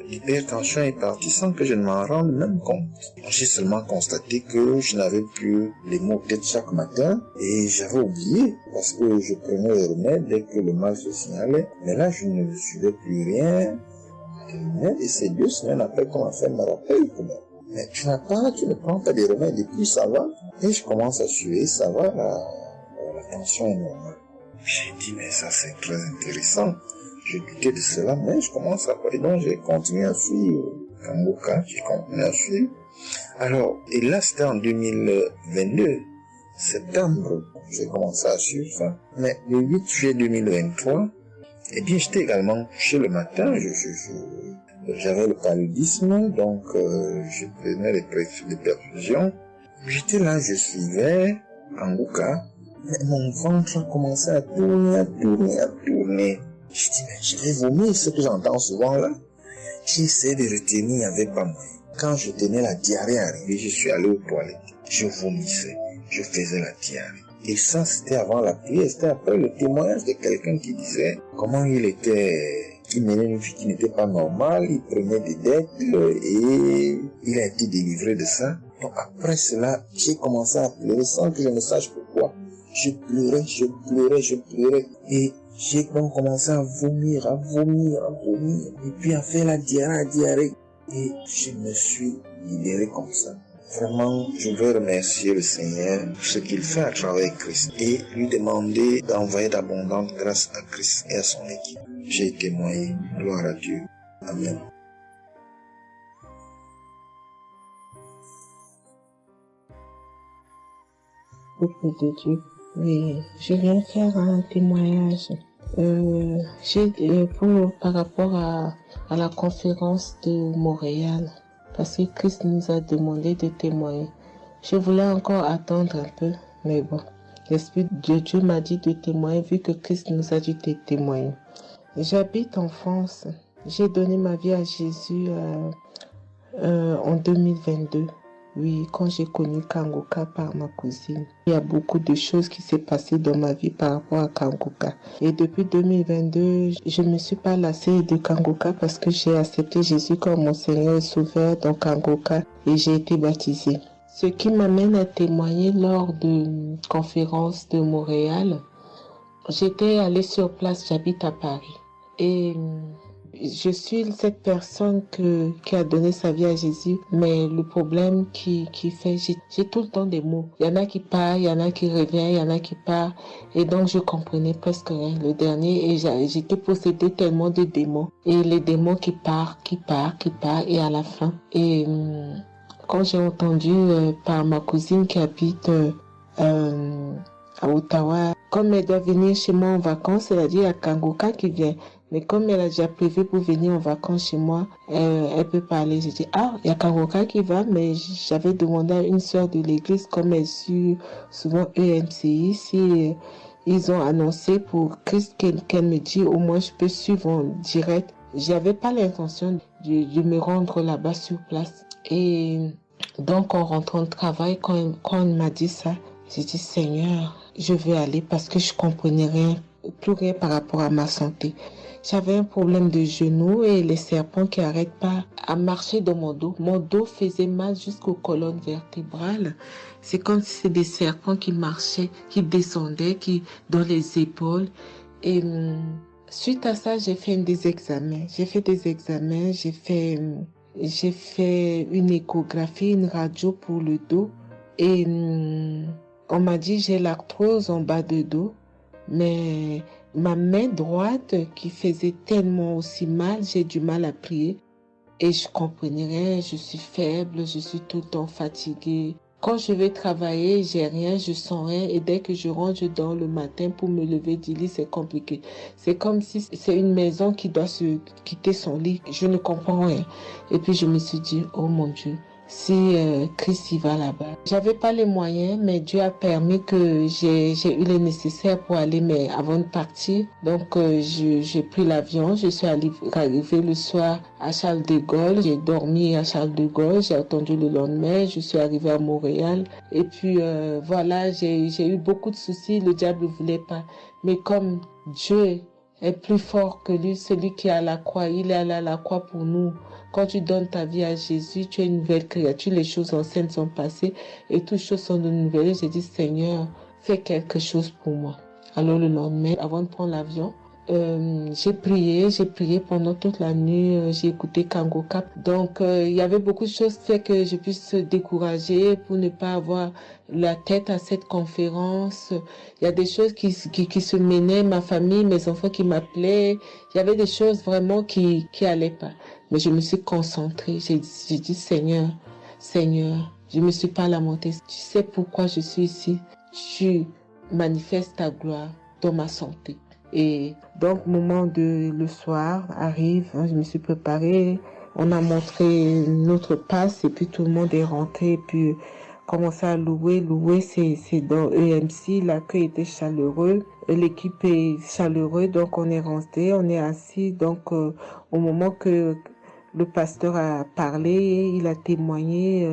L'hypertension est partie sans que je ne m'en rende même compte. J'ai seulement constaté que je n'avais plus les maux de tête chaque matin et j'avais oublié parce que je prenais les remèdes dès que le mal se signalait. Mais là, je ne suivais plus rien. Et c'est 2 semaines après qu'on m'a fait me rappel que mais tu ne prends pas des remèdes et puis ça va. Et je commence à suivre, ça va, la tension est normale. J'ai dit, mais ça c'est très intéressant. Je doutais de cela, mais je commence à voir. Et donc, j'ai continué à suivre Kangoka, j'ai continué à suivre. Alors, et là, c'était en 2022, septembre, j'ai commencé à suivre ça. Mais le 8 juillet 2023, eh bien, j'étais également couché le matin, j'avais le paludisme, donc je prenais les perfusions. J'étais là, je suivais Kangoka, mais mon ventre a commencé à tourner. Je dis, mais je vais vomir, ce que j'entends souvent là. J'ai essayé de retenir avec pas moyen. Quand je tenais la diarrhée arrivée, je suis allé aux toilettes. Je vomissais, je faisais la diarrhée. Et ça, c'était avant la prière, c'était après le témoignage de quelqu'un qui disait comment il menait une vie qui n'était pas normale, il prenait des dettes et il a été délivré de ça. Donc après cela, j'ai commencé à pleurer sans que je ne sache pourquoi. Je pleurais. Et j'ai donc commencé à vomir, et puis à faire la diarrhée. Et je me suis libéré comme ça. Vraiment, je veux remercier le Seigneur pour ce qu'il fait à travers Christ et lui demander d'envoyer d'abondantes grâces à Christ et à son équipe. J'ai témoigné, gloire à Dieu. Amen. Peuple de Dieu. Oui, je viens faire un témoignage. Par rapport à la conférence de Montréal, parce que Christ nous a demandé de témoigner. Je voulais encore attendre un peu, mais bon, l'Esprit de Dieu m'a dit de témoigner vu que Christ nous a dit de témoigner. J'habite en France. J'ai donné ma vie à Jésus en 2022. Oui, quand j'ai connu Kangoka par ma cousine. Il y a beaucoup de choses qui s'est passées dans ma vie par rapport à Kangoka. Et depuis 2022, je ne me suis pas lassée de Kangoka parce que j'ai accepté Jésus comme mon Seigneur et Sauveur dans Kangoka et j'ai été baptisée. Ce qui m'amène à témoigner lors de conférence de Montréal, j'étais allée sur place, j'habite à Paris. Et je suis cette personne qui a donné sa vie à Jésus, mais le problème qui fait, j'ai tout le temps des mots. Il y en a qui partent, il y en a qui reviennent, il y en a qui partent, et donc je comprenais presque rien. Le dernier, et j'étais possédée tellement de démons, et les démons qui partent, et à la fin. Et quand j'ai entendu par ma cousine qui habite à Ottawa, comme elle doit venir chez moi en vacances, elle a dit il y a Kangoka qui vient. Mais comme elle a déjà prévu pour venir en vacances chez moi, elle peut parler. J'ai dit, il y a Kangoka qui va, mais j'avais demandé à une sœur de l'église, comme elle suit souvent EMCI, si ils ont annoncé pour Christ qu'elle me dit au moins je peux suivre en direct. J'avais pas l'intention de me rendre là-bas sur place. Et donc en rentrant de travail, quand on m'a dit ça, j'ai dit Seigneur, je veux aller parce que je comprenais plus rien par rapport à ma santé. J'avais un problème de genou et les serpents qui n'arrêtent pas à marcher dans mon dos. Mon dos faisait mal jusqu'aux colonnes vertébrales. C'est comme si c'était des serpents qui marchaient, qui descendaient, dans les épaules. Et suite à ça, j'ai fait des examens. J'ai fait une échographie, une radio pour le dos. Et on m'a dit j'ai l'arthrose en bas de dos. Mais ma main droite qui faisait tellement aussi mal, j'ai du mal à plier. Et je comprenais rien, je suis faible, je suis tout le temps fatiguée. Quand je vais travailler, j'ai rien, je sens rien. Et dès que je rentre, je dors le matin pour me lever du lit, c'est compliqué. C'est comme si c'est une maison qui doit se quitter son lit. Je ne comprends rien. Et puis je me suis dit, oh mon Dieu, si Christ y va là-bas. J'avais pas les moyens, mais Dieu a permis que j'ai eu les nécessaires pour aller, mais avant de partir. Donc j'ai pris l'avion, je suis arrivée le soir à Charles de Gaulle, j'ai dormi à Charles de Gaulle, j'ai attendu le lendemain, je suis arrivée à Montréal. Et puis voilà, j'ai eu beaucoup de soucis, le diable ne voulait pas. Mais comme Dieu est plus fort que lui, celui qui est à la croix, il est allé à la croix pour nous. Quand tu donnes ta vie à Jésus, tu es une nouvelle créature, les choses anciennes sont passées et toutes choses sont de nouvelles. J'ai dit, Seigneur, fais quelque chose pour moi. Alors le lendemain, avant de prendre l'avion, j'ai prié pendant toute la nuit, j'ai écouté Kangoka. Donc il y avait beaucoup de choses qui fait que je puisse se décourager pour ne pas avoir la tête à cette conférence. Il y a des choses qui se menaient, ma famille, mes enfants qui m'appelaient. Il y avait des choses vraiment qui allaient pas. Mais je me suis concentrée. J'ai dit, Seigneur, je me suis pas lamentée. Tu sais pourquoi je suis ici. Tu manifestes ta gloire dans ma santé. Et donc, le soir arrive, je me suis préparée. On a montré notre passe et puis tout le monde est rentré. Et puis, commencé à louer. Louer, c'est dans EMC. L'accueil était chaleureux. L'équipe est chaleureuse. Donc, on est rentré, on est assis. Donc, au moment que le pasteur a parlé, il a témoigné,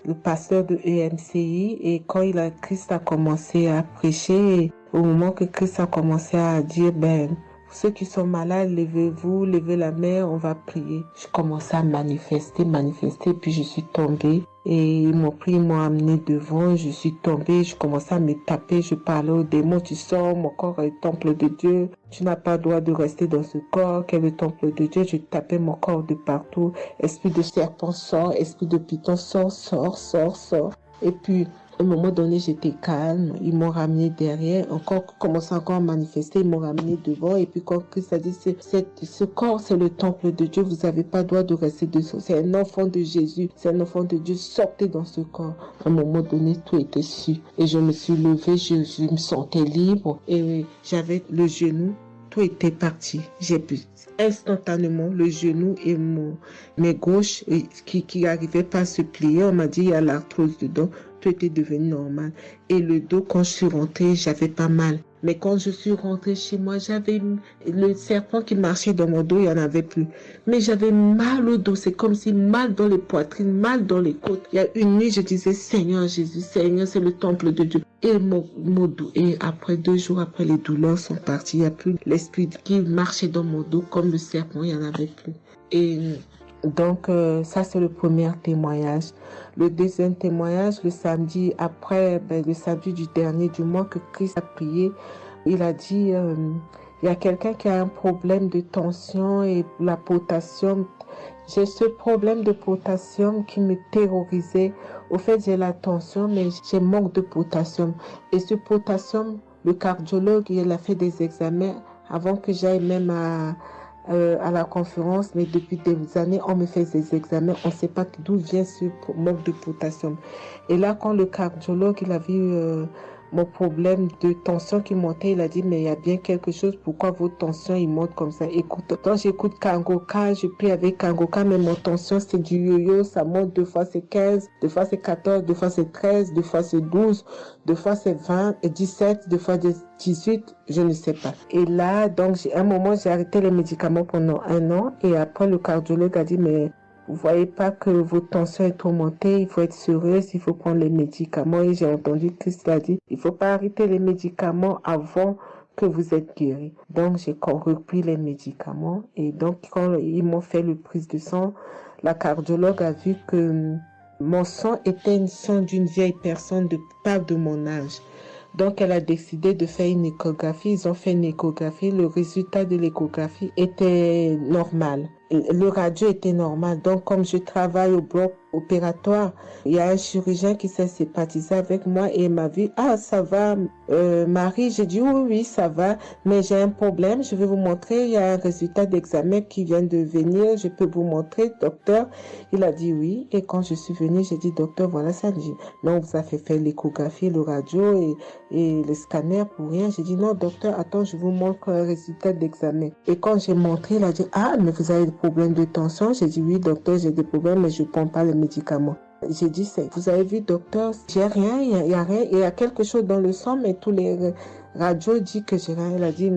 le pasteur de EMCI, et quand Christ a commencé à prêcher, au moment que Christ a commencé à dire, ceux qui sont malades, levez-vous, levez la main, on va prier. Je commençais à manifester, puis je suis tombée. Et ils m'ont pris, ils m'ont amené devant, je suis tombée, je commençais à me taper, je parlais aux démons, tu sors, mon corps est le temple de Dieu, tu n'as pas le droit de rester dans ce corps, qui est le temple de Dieu, je tapais mon corps de partout, esprit de serpent sort, esprit de python sort. Et puis, à un moment donné, j'étais calme. Ils m'ont ramené derrière. Commençant encore à manifester. Ils m'ont ramené devant. Et puis, quand Christ a dit, ce corps, c'est le temple de Dieu. Vous n'avez pas le droit de rester dessous. C'est un enfant de Jésus. C'est un enfant de Dieu. Sortez dans ce corps. À un moment donné, tout était su. Et je me suis levée. Je me sentais libre. Et j'avais le genou. Tout était parti. J'ai pu instantanément le genou et mes gauches qui n'arrivaient pas à se plier. On m'a dit, il y a l'arthrose dedans. Tout était devenu normal. Et le dos, quand je suis rentrée, j'avais pas mal. Mais quand je suis rentrée chez moi, j'avais le serpent qui marchait dans mon dos, il n'y en avait plus. Mais j'avais mal au dos. C'est comme si mal dans les poitrines, mal dans les côtes. Il y a une nuit, je disais, Seigneur Jésus, Seigneur, c'est le temple de Dieu. Et mon dos. Et après 2 jours après, les douleurs sont parties. Il n'y a plus l'esprit qui marchait dans mon dos comme le serpent, il n'y en avait plus. Et donc, ça, c'est le premier témoignage. Le deuxième témoignage, le samedi après, le samedi du dernier du mois que Christ a prié, il a dit, il y a quelqu'un qui a un problème de tension et la potassium. J'ai ce problème de potassium qui me terrorisait. Au fait, j'ai la tension, mais j'ai manque de potassium. Et ce potassium, le cardiologue, il a fait des examens avant que j'aille même à la conférence, mais depuis des années, on me fait des examens, on ne sait pas d'où vient ce manque de potassium. Et là, quand le cardiologue, il a vu mon problème de tension qui montait. Il a dit, mais il y a bien quelque chose. Pourquoi votre tension, il monte comme ça? Écoute, quand j'écoute Kangoka, je prie avec Kangoka, mais mon tension, c'est du yo-yo. Ça monte, 2 fois c'est 15, 2 fois c'est 14, 2 fois c'est 13, 2 fois c'est 12, 2 fois c'est 20 et 17, 2 fois 18, je ne sais pas. Et là, donc, à un moment, j'ai arrêté les médicaments pendant 1 an. Et après, le cardiologue a dit, mais vous voyez pas que votre tension est trop montée, il faut être sérieuse, il faut prendre les médicaments. Et j'ai entendu Christ a dit, il faut pas arrêter les médicaments avant que vous êtes guéri. Donc, j'ai repris les médicaments. Et donc, quand ils m'ont fait le prise de sang, la cardiologue a vu que mon sang était un sang d'une vieille personne, pas de mon âge. Donc, elle a décidé de faire une échographie. Ils ont fait une échographie. Le résultat de l'échographie était normal. Le radio était normal. Donc, comme je travaille au bloc opératoire, il y a un chirurgien qui s'est sympathisé avec moi et il m'a vu, ah, ça va, Marie. J'ai dit, oui, ça va, mais j'ai un problème. Je vais vous montrer. Il y a un résultat d'examen qui vient de venir. Je peux vous montrer, docteur. Il a dit oui. Et quand je suis venue, j'ai dit, docteur, voilà ça. Non, on vous a fait faire l'échographie, le radio et le scanner pour rien. J'ai dit, non, docteur, attends, je vous montre un résultat d'examen. Et quand j'ai montré, il a dit, ah, mais vous avez des problèmes de tension? J'ai dit, oui, docteur, j'ai des problèmes, mais je ne prends pas les médicaments. J'ai dit, vous avez vu, docteur, j'ai rien, il y a rien, il y a quelque chose dans le sang, mais tous les radios disent que j'ai rien. Il a dit,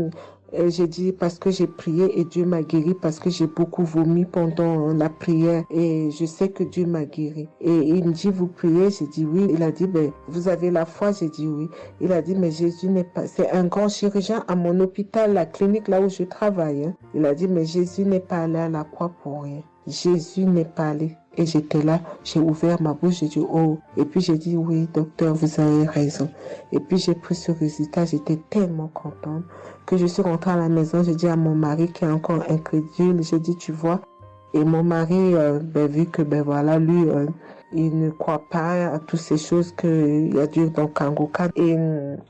j'ai dit parce que j'ai prié et Dieu m'a guéri, parce que j'ai beaucoup vomi pendant la prière et je sais que Dieu m'a guéri. Et il me dit, vous priez? J'ai dit oui. Il a dit, ben, vous avez la foi? J'ai dit oui. Il a dit, mais Jésus n'est pas, c'est un grand chirurgien à mon hôpital, la clinique là où je travaille. Hein. Il a dit, mais Jésus n'est pas allé à la croix pour rien. Jésus n'est pas allé. Et j'étais là, j'ai ouvert ma bouche, j'ai dit oh. Et puis j'ai dit oui, docteur, vous avez raison. Et puis j'ai pris ce résultat, j'étais tellement contente que je suis rentrée à la maison. J'ai dit à mon mari qui est encore incrédule, j'ai dit tu vois. Et mon mari, vu que voilà, lui, il ne croit pas à toutes ces choses qu'il y a Dieu dans Kangoka. Et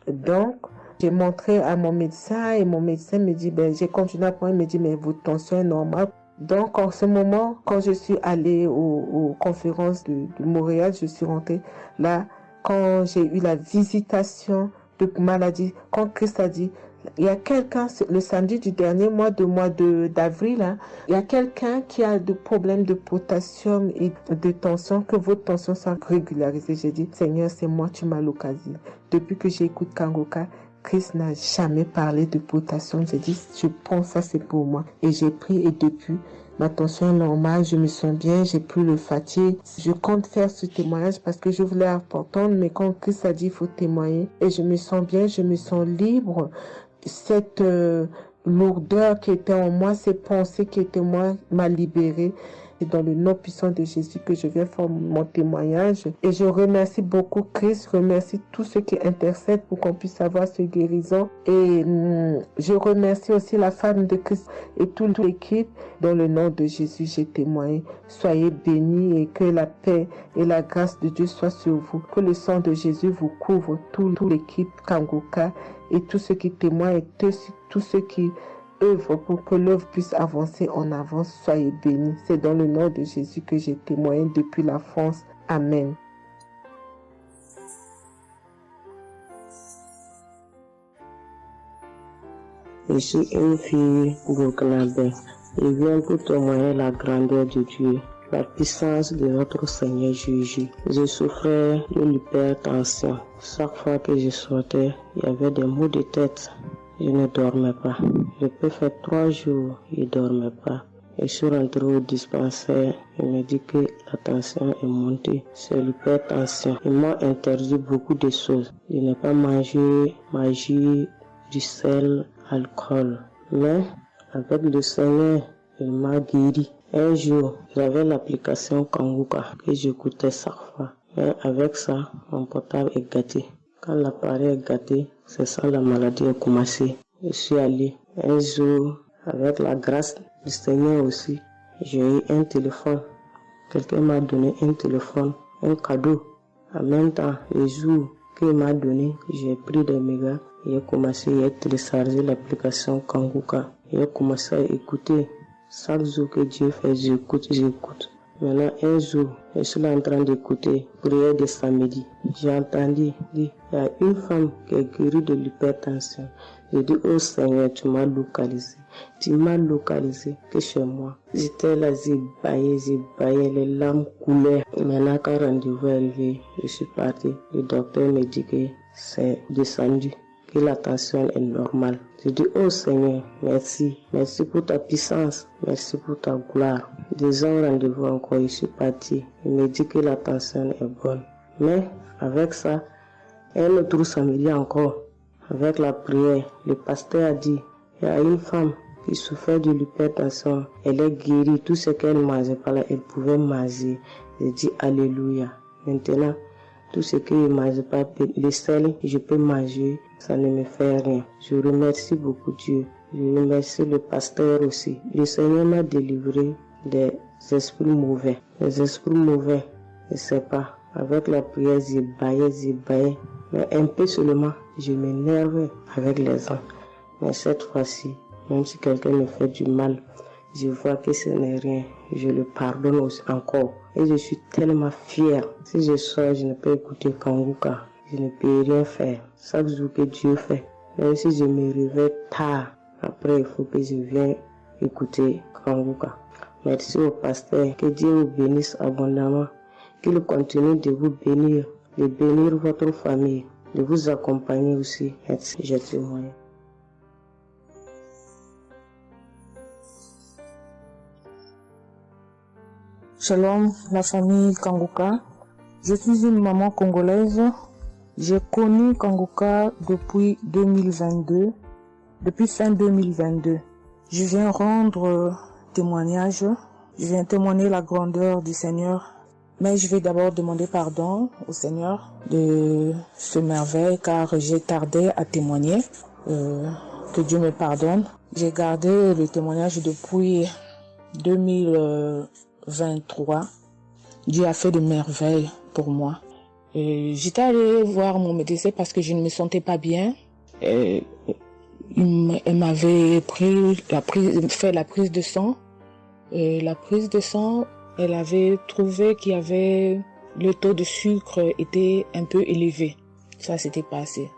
donc, j'ai montré à mon médecin et mon médecin me dit, j'ai continué à prendre, il me dit, mais votre tension est normale. Donc, en ce moment, quand je suis allée aux conférences de Montréal, je suis rentrée là, quand j'ai eu la visitation de maladie, quand Christ a dit, il y a quelqu'un, le samedi du dernier mois d'avril, hein, il y a quelqu'un qui a des problèmes de potassium et de tension, que votre tension soit régularisée. J'ai dit, Seigneur, c'est moi, tu m'as l'occasion. Depuis que j'écoute Kangoka, Christ n'a jamais parlé de potassium. J'ai dit, je prends ça, c'est pour moi. Et j'ai pris et depuis, ma tension est normale, je me sens bien, j'ai plus le fatigue. Je compte faire ce témoignage parce que je voulais entendre, mais quand Christ a dit, il faut témoigner. Et je me sens bien, je me sens libre. Cette lourdeur qui était en moi, ces pensées qui étaient en moi, m'a libérée. C'est dans le nom puissant de Jésus que je viens faire mon témoignage. Et je remercie beaucoup Christ, je remercie tous ceux qui intercèdent pour qu'on puisse avoir ce guérison. Et je remercie aussi la femme de Christ et toute l'équipe. Dans le nom de Jésus, j'ai témoigné. Soyez bénis et que la paix et la grâce de Dieu soient sur vous. Que le sang de Jésus vous couvre, toute l'équipe Kangoka et tous ceux qui témoignent et tous ceux qui œuvre pour que l'œuvre puisse avancer en avant. Soyez bénis. C'est dans le nom de Jésus que j'ai témoigné depuis la France. Amen. Je suis une fille burkinabé. Je viens pour témoigner la grandeur de Dieu, la puissance de notre Seigneur Jésus. Je souffrais de l'hypertension. Chaque fois que je sortais, il y avait des maux de tête. Je ne dormais pas. Je peux faire 3 jours, je ne dormais pas. Et je suis rentré au dispensaire. Il me dit que la tension est montée. C'est l'hypertension. Ils m'ont interdit beaucoup de choses. Je n'ai pas mangé, du sel, alcool. Mais avec le Seigneur, il m'a guéri. Un jour, j'avais l'application Kangoka que j'écoutais chaque fois. Mais avec ça, mon portable est gâté. Quand l'appareil est gâté, c'est ça la maladie a commencé. Je suis allé un jour, avec la grâce du Seigneur aussi, j'ai eu un téléphone. Quelqu'un m'a donné un téléphone, un cadeau. En même temps, le jour qu'il m'a donné, j'ai pris des mégas. J'ai commencé à télécharger l'application Kangoka. J'ai commencé à écouter. Chaque jour que Dieu fait, j'écoute. Maintenant, un jour, je suis là en train d'écouter prière de samedi. J'ai entendu dire, il y a une femme qui est guérie de l'hypertension. J'ai dit, oh Seigneur, tu m'as localisé. Tu m'as localisé que chez moi. J'étais là, j'ai baillé, les larmes coulaient. Maintenant, quand le rendez-vous est arrivé, je suis parti. Le docteur me dit que c'est descendu, que la tension est normale. Je dis, oh Seigneur, merci. Merci pour ta puissance. Merci pour ta gloire. 2 ans rendez-vous encore, je suis parti. Il me dit que la tension est bonne. Mais avec ça, un autre samedi encore, avec la prière, le pasteur a dit, il y a une femme qui souffrait de l'hypertension. Elle est guérie. Tout ce qu'elle mangeait pas là, elle pouvait manger. J'ai dit, alléluia. Maintenant, tout ce que je ne mange pas, le sel, je peux manger, ça ne me fait rien. Je remercie beaucoup Dieu. Je remercie le pasteur aussi. Le Seigneur m'a délivré des esprits mauvais. Les esprits mauvais, je ne sais pas. Avec la prière, j'ai baillé. Mais un peu seulement, je m'énerve avec les gens. Mais cette fois-ci, même si quelqu'un me fait du mal, je vois que ce n'est rien. Je le pardonne aussi encore. Et je suis tellement fière. Si je sors, je ne peux écouter Kanguka. Je ne peux rien faire. Chaque jour que Dieu fait. Même si je me réveille tard, après il faut que je vienne écouter Kanguka. Merci au pasteur. Que Dieu vous bénisse abondamment. Qu'il continue de vous bénir, de bénir votre famille, de vous accompagner aussi. Merci, je témoigne. Shalom, la famille Kanguka. Je suis une maman congolaise. J'ai connu Kanguka depuis 2022, depuis fin 2022. Je viens rendre témoignage. Je viens témoigner la grandeur du Seigneur. Mais je vais d'abord demander pardon au Seigneur de ce merveille car j'ai tardé à témoigner. Que Dieu me pardonne. J'ai gardé le témoignage depuis 2023. Dieu a fait de merveilles pour moi. J'étais allée voir mon médecin parce que je ne me sentais pas bien. Elle m'avait fait la prise de sang. La prise de sang, elle avait trouvé qu'il y avait le taux de sucre était un peu élevé. Ça s'était passé.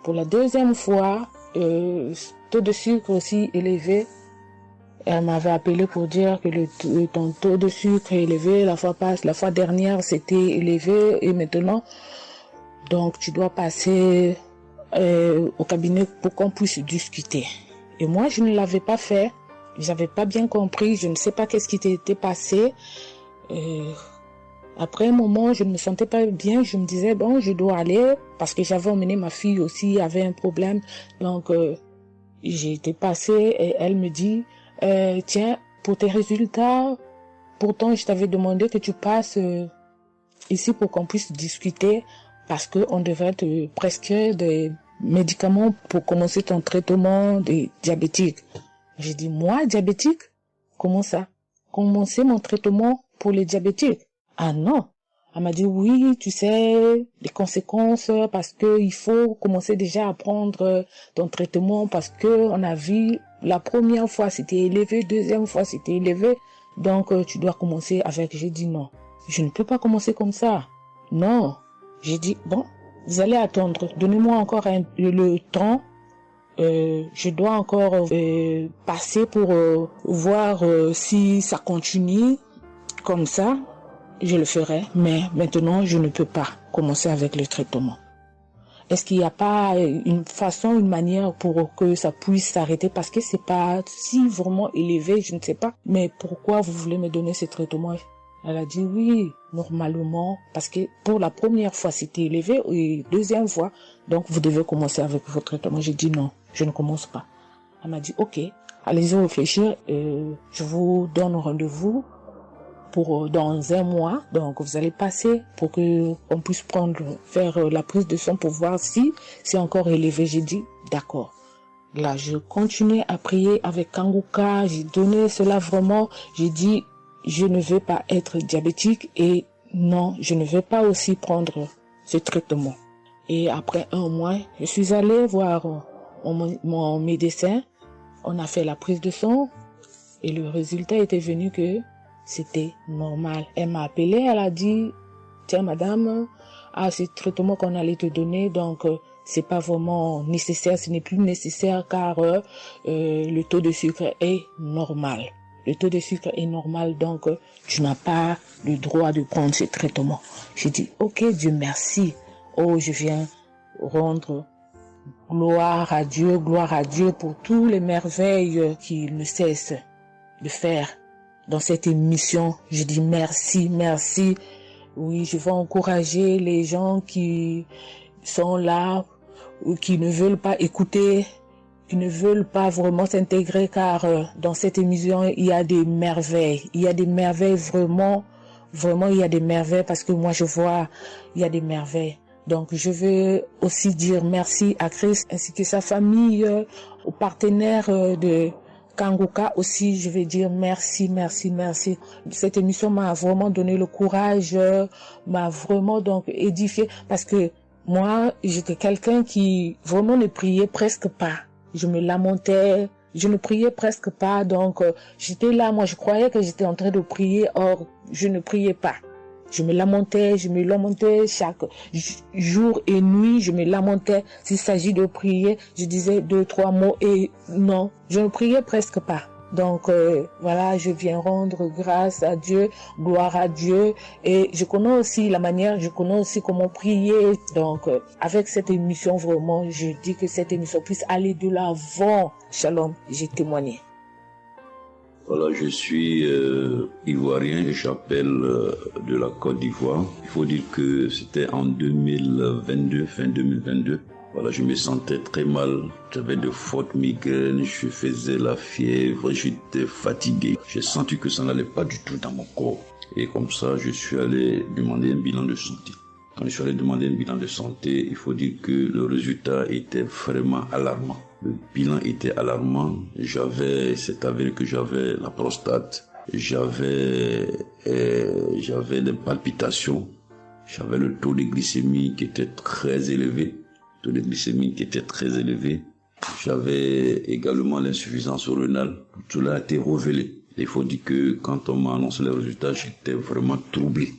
Pour la deuxième fois, taux de sucre aussi élevé. Elle m'avait appelé pour dire que ton taux de sucre est élevé. La fois dernière, c'était élevé et maintenant, donc tu dois passer au cabinet pour qu'on puisse discuter. Et moi, je ne l'avais pas fait. J'avais pas bien compris. Je ne sais pas qu'est-ce qui était passé. Après un moment, je ne me sentais pas bien. Je me disais, bon, je dois aller parce que j'avais emmené ma fille aussi, avait un problème. Donc, j'ai été passée et elle me dit, tiens, pour tes résultats, pourtant je t'avais demandé que tu passes ici pour qu'on puisse discuter parce qu'on devrait te prescrire des médicaments pour commencer ton traitement de diabétique. J'ai dit, moi, diabétique? Comment ça? Commencer mon traitement pour les diabétiques? Ah non. Elle m'a dit, oui, tu sais, les conséquences, parce que il faut commencer déjà à prendre ton traitement parce que on a vu la première fois c'était élevé, deuxième fois c'était élevé, donc tu dois commencer avec. J'ai dit non, je ne peux pas commencer comme ça. Non. J'ai dit, bon, vous allez attendre, donnez-moi encore le temps. Je dois encore passer pour voir si ça continue comme ça. Je le ferai, mais maintenant je ne peux pas commencer avec le traitement. Est-ce qu'il n'y a pas une façon, une manière pour que ça puisse s'arrêter parce que c'est pas si vraiment élevé, je ne sais pas. Mais pourquoi vous voulez me donner ce traitement? Elle a dit oui, normalement, parce que pour la première fois c'était élevé et deuxième fois, donc vous devez commencer avec votre traitement. J'ai dit non, je ne commence pas. Elle m'a dit ok, allez-y réfléchir, je vous donne rendez-vous pour dans 1 mois, donc vous allez passer pour que on puisse faire la prise de sang pour voir si c'est encore élevé. J'ai dit d'accord. Là, je continuais à prier avec Kanguka, j'ai donné cela vraiment, j'ai dit je ne veux pas être diabétique et non, je ne veux pas aussi prendre ce traitement. Et après 1 mois, je suis allée voir mon médecin, on a fait la prise de sang et le résultat était venu que c'était normal. Elle m'a appelé, elle a dit, tiens madame, ce traitement qu'on allait te donner, donc c'est pas vraiment nécessaire, ce n'est plus nécessaire car le taux de sucre est normal. Le taux de sucre est normal, donc tu n'as pas le droit de prendre ce traitement. J'ai dit, ok, Dieu merci. Oh, je viens rendre gloire à Dieu pour tous les merveilles qu'il ne cesse de faire dans cette émission. Je dis merci, merci. Oui, je vais encourager les gens qui sont là ou qui ne veulent pas écouter, qui ne veulent pas vraiment s'intégrer, car dans cette émission, il y a des merveilles. Il y a des merveilles vraiment, il y a des merveilles parce que moi je vois, il y a des merveilles. Donc je veux aussi dire merci à Christ ainsi que sa famille, aux partenaires de Kanguka aussi, je vais dire merci. Cette émission m'a vraiment donné le courage, m'a vraiment donc édifié parce que moi, j'étais quelqu'un qui vraiment ne priait presque pas. Je me lamentais, je ne priais presque pas, donc j'étais là, moi je croyais que j'étais en train de prier, or je ne priais pas. Je me lamentais chaque jour et nuit, je me lamentais. S'il s'agit de prier, je disais 2-3 mots et non, je ne priais presque pas. Donc voilà, je viens rendre grâce à Dieu, gloire à Dieu, et je connais aussi comment prier. Donc avec cette émission, vraiment, je dis que cette émission puisse aller de l'avant. Shalom, j'ai témoigné. Voilà, je suis ivoirien et j'appelle de la Côte d'Ivoire. Il faut dire que c'était en 2022, fin 2022. Voilà, je me sentais très mal. J'avais de fortes migraines, je faisais la fièvre, j'étais fatigué. J'ai senti que ça n'allait pas du tout dans mon corps. Et comme ça, je suis allé demander un bilan de santé. Quand je suis allé demander un bilan de santé, il faut dire que le résultat était vraiment alarmant. Le bilan était alarmant. C'est avéré que j'avais la prostate, j'avais des palpitations, j'avais le taux de glycémie qui était très élevé. J'avais également l'insuffisance rénale. Tout cela a été révélé. Il faut dire que quand on m'a annoncé les résultats, j'étais vraiment troublé.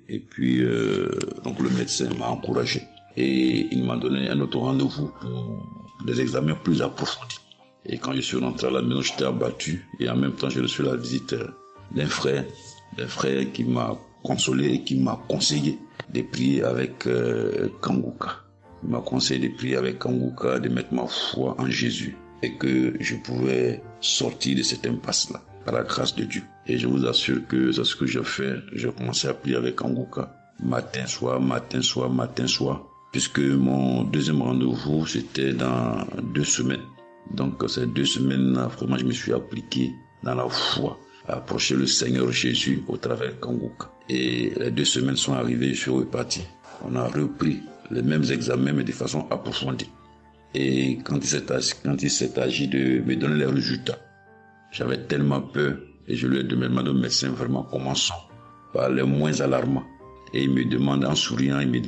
Et puis, donc le médecin m'a encouragé. Et il m'a donné un autre rendez-vous pour des examens plus approfondis. Et quand je suis rentré à la maison, j'étais abattu. Et en même temps, j'ai reçu la visite d'un frère qui m'a consolé et qui m'a conseillé de prier avec Kanguka. Il m'a conseillé de prier avec Kanguka, de mettre ma foi en Jésus et que je pouvais sortir de cette impasse-là par la grâce de Dieu. Et je vous assure que c'est ce que j'ai fait. J'ai commencé à prier avec Kanguka matin, soir. Puisque mon deuxième rendez-vous, c'était dans 2 semaines. Donc, ces 2 semaines-là, vraiment, je me suis appliqué dans la foi à approcher le Seigneur Jésus au travers de Kanguka. Et les 2 semaines sont arrivées, je suis reparti. On a repris les mêmes examens, mais de façon approfondie. Et quand il s'est agi de me donner les résultats, j'avais tellement peur et je lui ai demandé au médecin, vraiment, commençons par les moins alarmants. Et il me demande en souriant, mais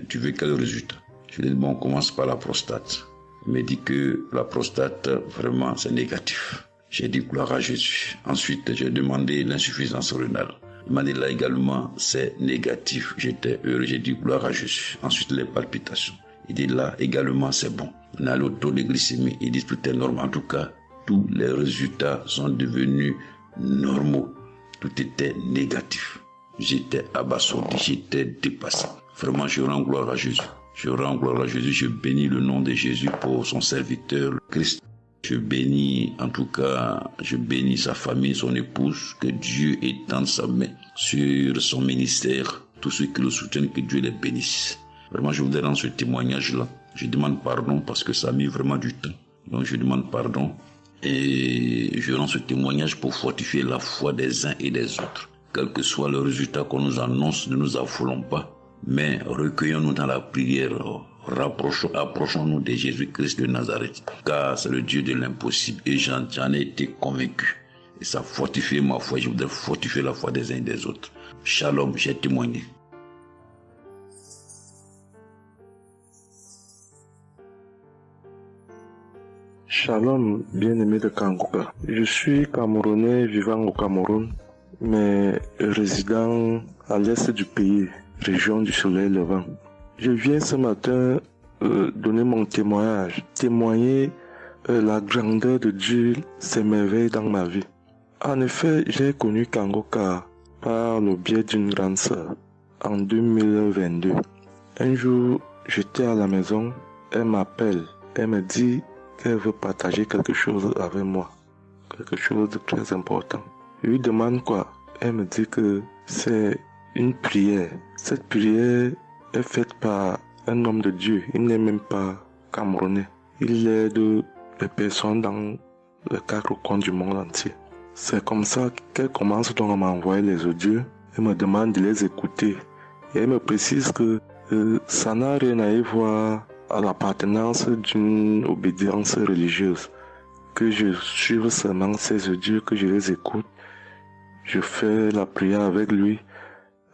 tu veux quel résultat? Je lui ai dit, on commence par la prostate. Il me dit que la prostate, vraiment, c'est négatif. J'ai dit gloire à Jésus. Ensuite, j'ai demandé l'insuffisance rénale. Il m'a dit là également, c'est négatif. J'étais heureux, j'ai dit gloire à Jésus. Ensuite, les palpitations. Il dit là également, c'est bon. On a le taux de glycémie. Il dit tout est normal. En tout cas, tous les résultats sont devenus normaux. Tout était négatif. J'étais abasourdi, j'étais dépassé. Vraiment, je rends gloire à Jésus. Je bénis le nom de Jésus pour son serviteur, le Christ. Je bénis sa famille, son épouse, que Dieu étende sa main sur son ministère. Tous ceux qui le soutiennent, que Dieu les bénisse. Vraiment, je voudrais rendre ce témoignage-là. Je demande pardon parce que ça a mis vraiment du temps. Donc, je demande pardon et je rends ce témoignage pour fortifier la foi des uns et des autres. Quel que soit le résultat qu'on nous annonce, ne nous affolons pas, mais recueillons-nous dans la prière, approchons-nous de Jésus-Christ de Nazareth, car c'est le Dieu de l'impossible et j'en ai été convaincu. Et ça fortifie ma foi, je voudrais fortifier la foi des uns et des autres. Shalom, j'ai témoigné. Shalom, bien-aimé de Kanguka. Je suis Camerounais vivant au Cameroun, mais résident à l'est du pays, région du soleil levant. Je viens ce matin donner mon témoignage, témoigner la grandeur de Dieu, ses merveilles dans ma vie. En effet, j'ai connu Kanguka par le biais d'une grande sœur en 2022. Un jour, j'étais à la maison, elle m'appelle, elle me dit qu'elle veut partager quelque chose avec moi, quelque chose de très important. Je lui demande quoi? Elle me dit que c'est une prière. Cette prière est faite par un homme de Dieu. Il n'est même pas camerounais. Il aide les personnes dans les 4 coins du monde entier. C'est comme ça qu'elle commence donc à m'envoyer les audios. Elle me demande de les écouter. Et elle me précise que ça n'a rien à y voir à l'appartenance d'une obédience religieuse. Que je suive seulement ces audios, que je les écoute. Je fais la prière avec lui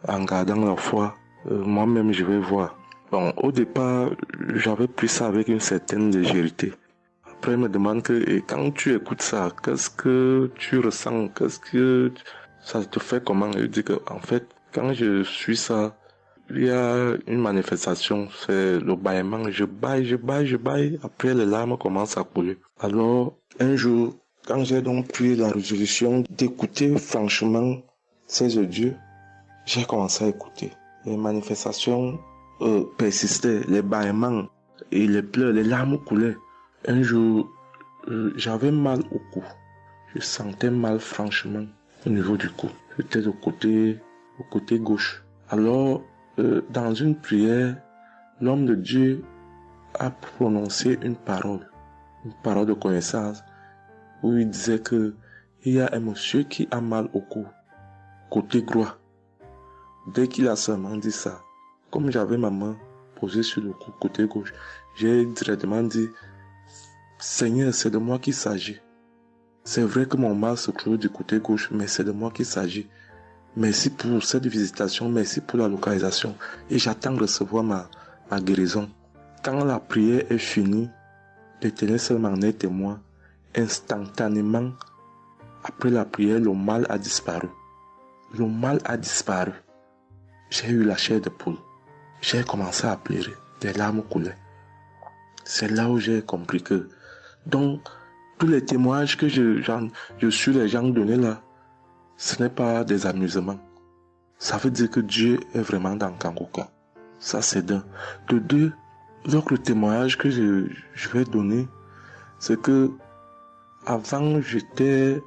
en gardant la foi. Moi-même, je vais voir. Bon, au départ, j'avais pris ça avec une certaine légèreté. Après, il me demande et quand tu écoutes ça, qu'est-ce que tu ressens? Qu'est-ce que ça te fait comment? Je dis que, en fait, quand je suis ça, il y a une manifestation, c'est le bâillement. Je baille. Après, les larmes commencent à couler. Alors, un jour, quand j'ai donc pris la résolution d'écouter franchement ces audios, j'ai commencé à écouter. Les manifestations persistaient, les bâillements et les pleurs, les larmes coulaient. Un jour, j'avais mal au cou. Je sentais mal franchement au niveau du cou. J'étais au côté gauche. Alors, dans une prière, l'homme de Dieu a prononcé une parole de connaissance, où il disait que il y a un monsieur qui a mal au cou, côté droit. Dès qu'il a seulement dit ça, comme j'avais ma main posée sur le cou, côté gauche, j'ai directement dit, Seigneur, c'est de moi qu'il s'agit. C'est vrai que mon mal se trouve du côté gauche, mais c'est de moi qu'il s'agit. Merci pour cette visitation, merci pour la localisation. Et j'attends de recevoir ma guérison. Quand la prière est finie, l'Éternel seul m'en est témoin. Instantanément, après la prière, le mal a disparu. Le mal a disparu. J'ai eu la chair de poule. J'ai commencé à pleurer. Des larmes coulaient. C'est là où j'ai compris que, donc, tous les témoignages que je suis les gens donnés là, ce n'est pas des amusements. Ça veut dire que Dieu est vraiment dans Kanguka. Ça, c'est d'un. De deux, donc le témoignage que je vais donner, c'est que avant, j'étais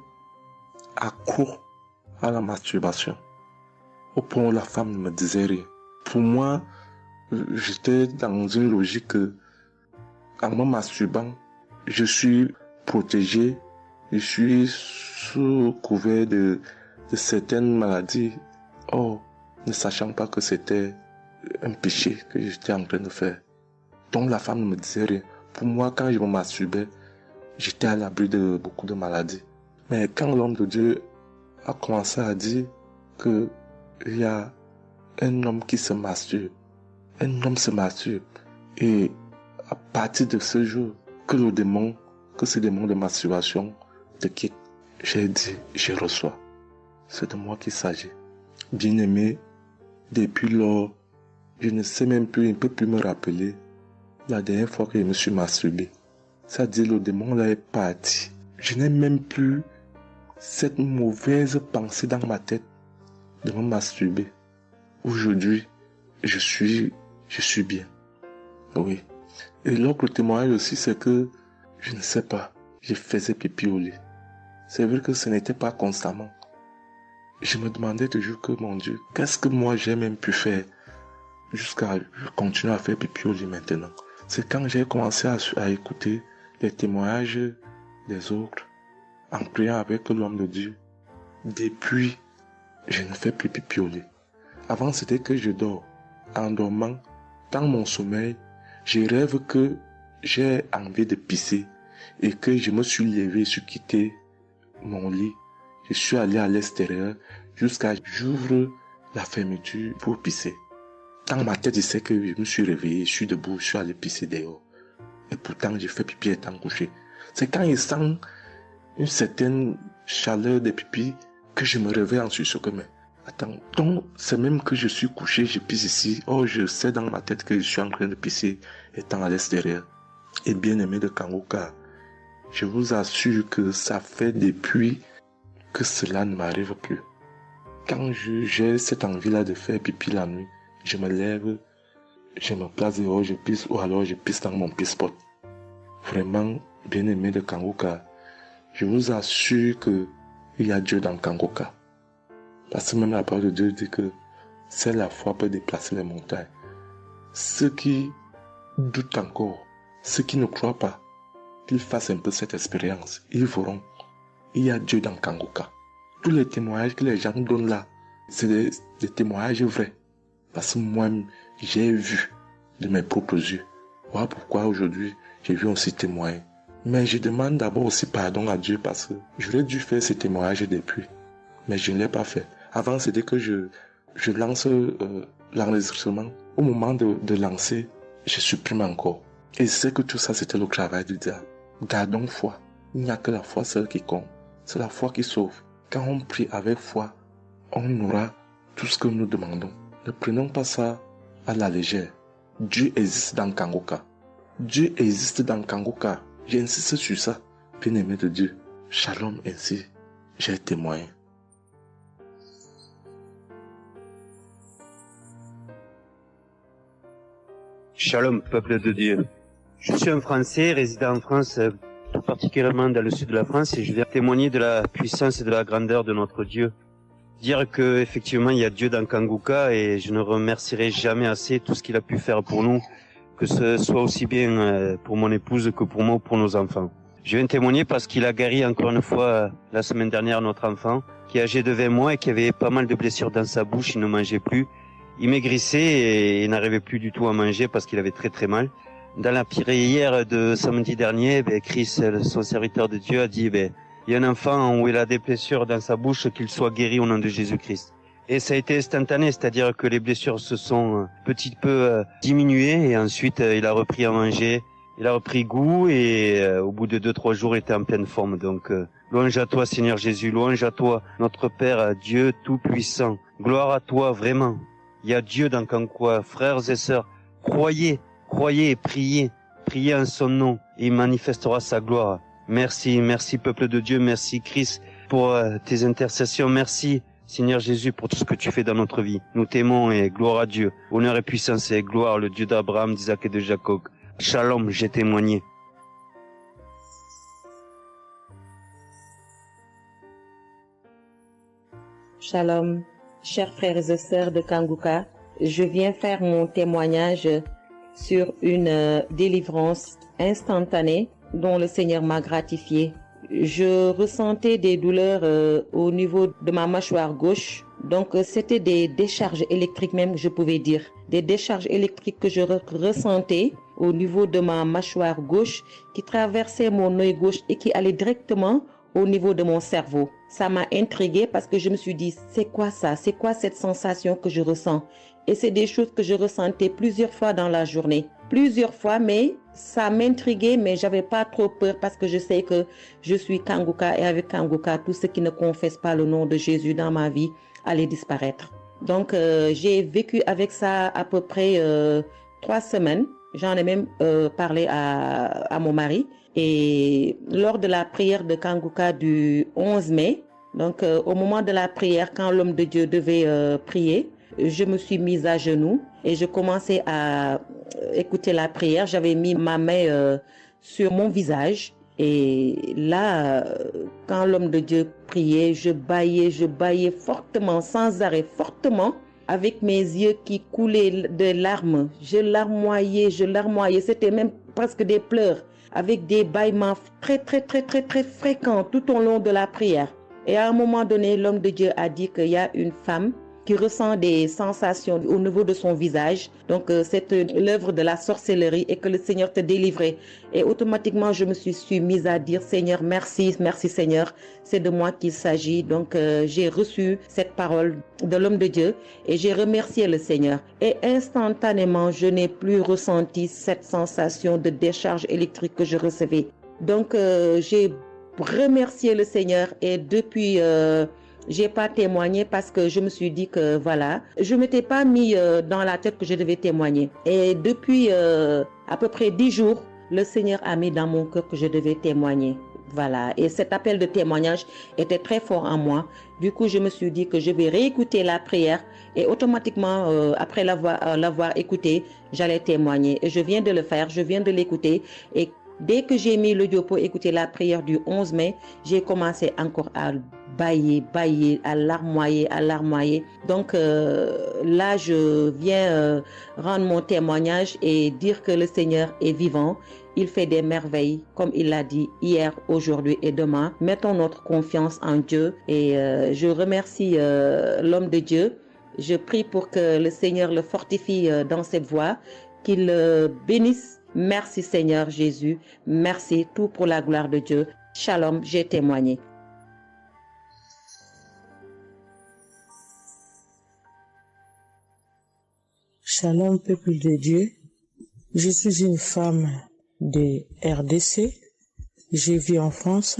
accro à la masturbation. Au point où la femme ne me disait rien. Pour moi, j'étais dans une logique que, en me masturbant, je suis protégé, je suis sous couvert de certaines maladies, ne sachant pas que c'était un péché que j'étais en train de faire. Donc la femme ne me disait rien. Pour moi, quand je me masturbais, j'étais à l'abri de beaucoup de maladies. Mais quand l'homme de Dieu a commencé à dire qu'il y a un homme qui se masturbe, et à partir de ce jour, que ce démon de masturbation te quitte, j'ai dit, je reçois. C'est de moi qu'il s'agit. Bien-aimé, depuis lors, je ne sais même plus, je ne peux plus me rappeler la dernière fois que je me suis masturbé. C'est-à-dire, le démon là est parti. Je n'ai même plus cette mauvaise pensée dans ma tête de me masturber. Aujourd'hui, je suis bien. Oui. Et l'autre témoignage aussi, c'est que, je ne sais pas, je faisais pipi au lit. C'est vrai que ce n'était pas constamment. Je me demandais toujours que, mon Dieu, qu'est-ce que moi j'ai même pu faire jusqu'à continuer à faire pipi au lit maintenant. C'est quand j'ai commencé à écouter les témoignages des autres, en priant avec l'homme de Dieu. Depuis, je ne fais plus pipi au lit. Avant, c'était que je dors. En dormant, dans mon sommeil, je rêve que j'ai envie de pisser et que je me suis levé, je suis quitté mon lit. Je suis allé à l'extérieur jusqu'à j'ouvre la fermeture pour pisser. Dans ma tête, je sais que je me suis réveillé, je suis debout, je suis allé pisser dehors. Et pourtant, j'ai fait pipi étant couché. C'est quand il sent une certaine chaleur des pipis que je me réveille en sursaut que mais attends, donc c'est même que je suis couché, je pisse ici, oh je sais dans ma tête que je suis en train de pisser étant à l'extérieur. Et bien aimé de Kangoka, je vous assure que ça fait depuis que cela ne m'arrive plus. Quand j'ai cette envie-là de faire pipi la nuit, je me lève, je me place dehors, je pisse ou alors je pisse dans mon pisse-pot. Vraiment, bien aimé de Kangoka, je vous assure que il y a Dieu dans Kangoka. Parce que même la parole de Dieu dit que seule la foi peut déplacer les montagnes. Ceux qui doutent encore, ceux qui ne croient pas, qu'ils fassent un peu cette expérience, ils verront. Il y a Dieu dans Kangoka. Tous les témoignages que les gens donnent là, c'est des témoignages vrais. Parce que moi, j'ai vu de mes propres yeux. Voilà pourquoi aujourd'hui, j'ai vu aussi témoigner. Mais je demande d'abord aussi pardon à Dieu parce que j'aurais dû faire ces témoignages depuis. Mais je ne l'ai pas fait. Avant, c'était que je lance l'enregistrement. Au moment de lancer, je supprime encore. Et je sais que tout ça, c'était le travail du diable. Gardons foi. Il n'y a que la foi seule qui compte. C'est la foi qui sauve. Quand on prie avec foi, on aura tout ce que nous demandons. Ne prenons pas ça à la légère. Dieu existe dans Kangoka. Dieu existe dans Kangoka. J'insiste sur ça. Bien-aimé de Dieu. Shalom ainsi. J'ai témoigné. Shalom, peuple de Dieu. Je suis un Français résidant en France, tout particulièrement dans le sud de la France, et je viens témoigner de la puissance et de la grandeur de notre Dieu. Dire que effectivement il y a Dieu dans Kangoka et je ne remercierai jamais assez tout ce qu'il a pu faire pour nous, que ce soit aussi bien pour mon épouse que pour moi ou pour nos enfants. Je viens témoigner parce qu'il a guéri encore une fois la semaine dernière notre enfant, qui est âgé de 20 mois et qui avait pas mal de blessures dans sa bouche, il ne mangeait plus. Il maigrissait et il n'arrivait plus du tout à manger parce qu'il avait très très mal. Dans la prière de samedi dernier, Chris, son serviteur de Dieu, a dit il y a un enfant où il a des blessures dans sa bouche, qu'il soit guéri au nom de Jésus-Christ. Et ça a été instantané, c'est-à-dire que les blessures se sont petit peu diminuées et ensuite il a repris à manger, il a repris goût et au bout de 2-3 jours il était en pleine forme. Donc louange à toi Seigneur Jésus, louange à toi notre Père, Dieu Tout-Puissant. Gloire à toi vraiment. Il y a Dieu dans Kangoka, frères et sœurs, croyez et priez en son nom et il manifestera sa gloire. Merci peuple de Dieu, merci Christ pour tes intercessions, merci Seigneur Jésus pour tout ce que tu fais dans notre vie. Nous t'aimons et gloire à Dieu, honneur et puissance et gloire, le Dieu d'Abraham, d'Isaac et de Jacob. Shalom, j'ai témoigné. Shalom, chers frères et sœurs de Kangoka, je viens faire mon témoignage sur une délivrance instantanée dont le Seigneur m'a gratifié. Je ressentais des douleurs au niveau de ma mâchoire gauche, donc c'était des décharges électriques même, je pouvais dire. Des décharges électriques que je ressentais au niveau de ma mâchoire gauche qui traversaient mon œil gauche et qui allaient directement au niveau de mon cerveau. Ça m'a intriguée parce que je me suis dit, c'est quoi ça? C'est quoi cette sensation que je ressens? Et c'est des choses que je ressentais plusieurs fois dans la journée. Plusieurs fois, mais ça m'intriguait, mais j'avais pas trop peur parce que je sais que je suis Kangoka et avec Kangoka, tout ce qui ne confesse pas le nom de Jésus dans ma vie allait disparaître. Donc, j'ai vécu avec ça à peu près 3 semaines. J'en ai même parlé à mon mari. Et lors de la prière de Kangoka du 11 mai, donc au moment de la prière, quand l'homme de Dieu devait prier, je me suis mise à genoux et je commençais à écouter la prière. J'avais mis ma main sur mon visage et là, quand l'homme de Dieu priait, je bâillais fortement, sans arrêt, fortement, avec mes yeux qui coulaient de larmes. Je larmoyais. C'était même presque des pleurs, avec des bâillements très fréquents tout au long de la prière. Et à un moment donné, l'homme de Dieu a dit qu'il y a une femme qui ressent des sensations au niveau de son visage. Donc, c'est l'œuvre de la sorcellerie et que le Seigneur te délivrait. Et automatiquement, je me suis mise à dire, Seigneur, merci Seigneur, c'est de moi qu'il s'agit. Donc, j'ai reçu cette parole de l'homme de Dieu et j'ai remercié le Seigneur. Et instantanément, je n'ai plus ressenti cette sensation de décharge électrique que je recevais. Donc, j'ai remercié le Seigneur et depuis, j'ai pas témoigné parce que je me suis dit que voilà, je m'étais pas mis dans la tête que je devais témoigner. Et depuis à peu près 10 jours, le Seigneur a mis dans mon cœur que je devais témoigner. Voilà. Et cet appel de témoignage était très fort en moi. Du coup, je me suis dit que je vais réécouter la prière et automatiquement, après l'avoir écouté, j'allais témoigner. Et je viens de le faire, je viens de l'écouter. Et dès que j'ai mis l'audio pour écouter la prière du 11 mai, j'ai commencé encore à bailler, à larmoyer. Donc là, je viens rendre mon témoignage et dire que le Seigneur est vivant. Il fait des merveilles, comme il l'a dit hier, aujourd'hui et demain. Mettons notre confiance en Dieu et je remercie l'homme de Dieu. Je prie pour que le Seigneur le fortifie dans cette voie, qu'il le bénisse. Merci Seigneur Jésus, merci, tout pour la gloire de Dieu. Shalom, j'ai témoigné. Shalom, peuple de Dieu. Je suis une femme de RDC. Je vis en France.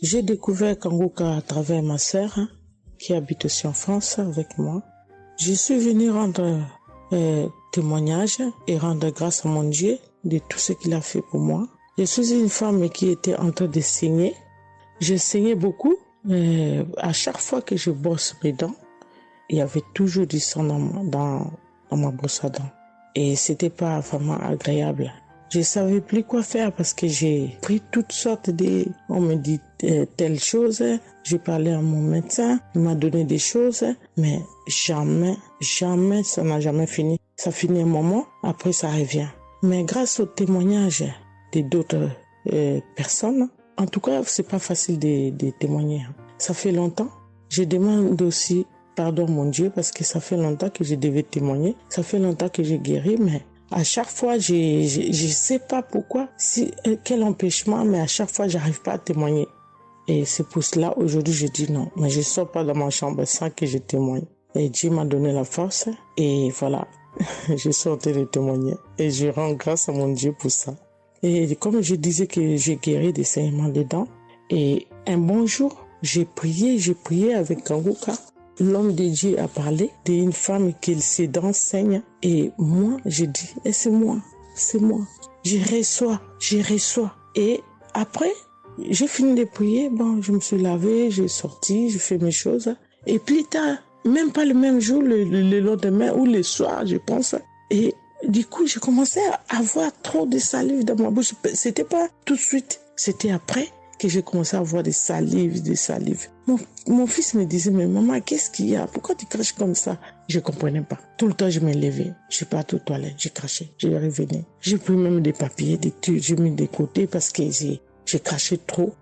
J'ai découvert Kanguka à travers ma sœur qui habite aussi en France avec moi. Je suis venue rendre témoignage et rendre grâce à mon Dieu de tout ce qu'il a fait pour moi. Je suis une femme qui était en train de saigner. Je saignais beaucoup. À chaque fois que je brosse mes dents, il y avait toujours du sang dans ma brosse à dents. Et c'était pas vraiment agréable. Je savais plus quoi faire parce que j'ai pris toutes sortes on me dit telle chose. J'ai parlé à mon médecin, il m'a donné des choses, mais jamais, ça n'a jamais fini. Ça finit un moment, après ça revient. Mais grâce au témoignage de d'autres personnes, en tout cas, c'est pas facile de témoigner. Ça fait longtemps. Je demande aussi pardon, mon Dieu, parce que ça fait longtemps que je devais témoigner. Ça fait longtemps que j'ai guéri, mais à chaque fois, je sais pas pourquoi, quel empêchement, mais à chaque fois, j'arrive pas à témoigner. Et c'est pour cela, aujourd'hui, je dis non. Mais je sors pas dans ma chambre sans que je témoigne. Et Dieu m'a donné la force. Et voilà, je suis en train de témoigner. Et je rends grâce à mon Dieu pour ça. Et comme je disais que j'ai guéri des saignements des dents. Et un bon jour, j'ai prié avec Kanguka. L'homme de Dieu a parlé d'une femme qui ses dents saignent. Et moi, j'ai dit, c'est moi. Je reçois. Et après, j'ai fini de prier. Bon, je me suis lavé, j'ai sorti, j'ai fait mes choses. Et plus tard, même pas le même jour, le lendemain ou le soir, je pense. Et du coup, j'ai commencé à avoir trop de salive dans ma bouche. C'était pas tout de suite, c'était après que j'ai commencé à avoir des salives. Mon fils me disait, mais maman, qu'est-ce qu'il y a? Pourquoi tu craches comme ça? Je comprenais pas. Tout le temps, je me levais. Je suis partie aux toilettes, j'ai craché, je revenais. J'ai pris même des papiers, des trucs, j'ai mis de côté parce que j'ai craché trop.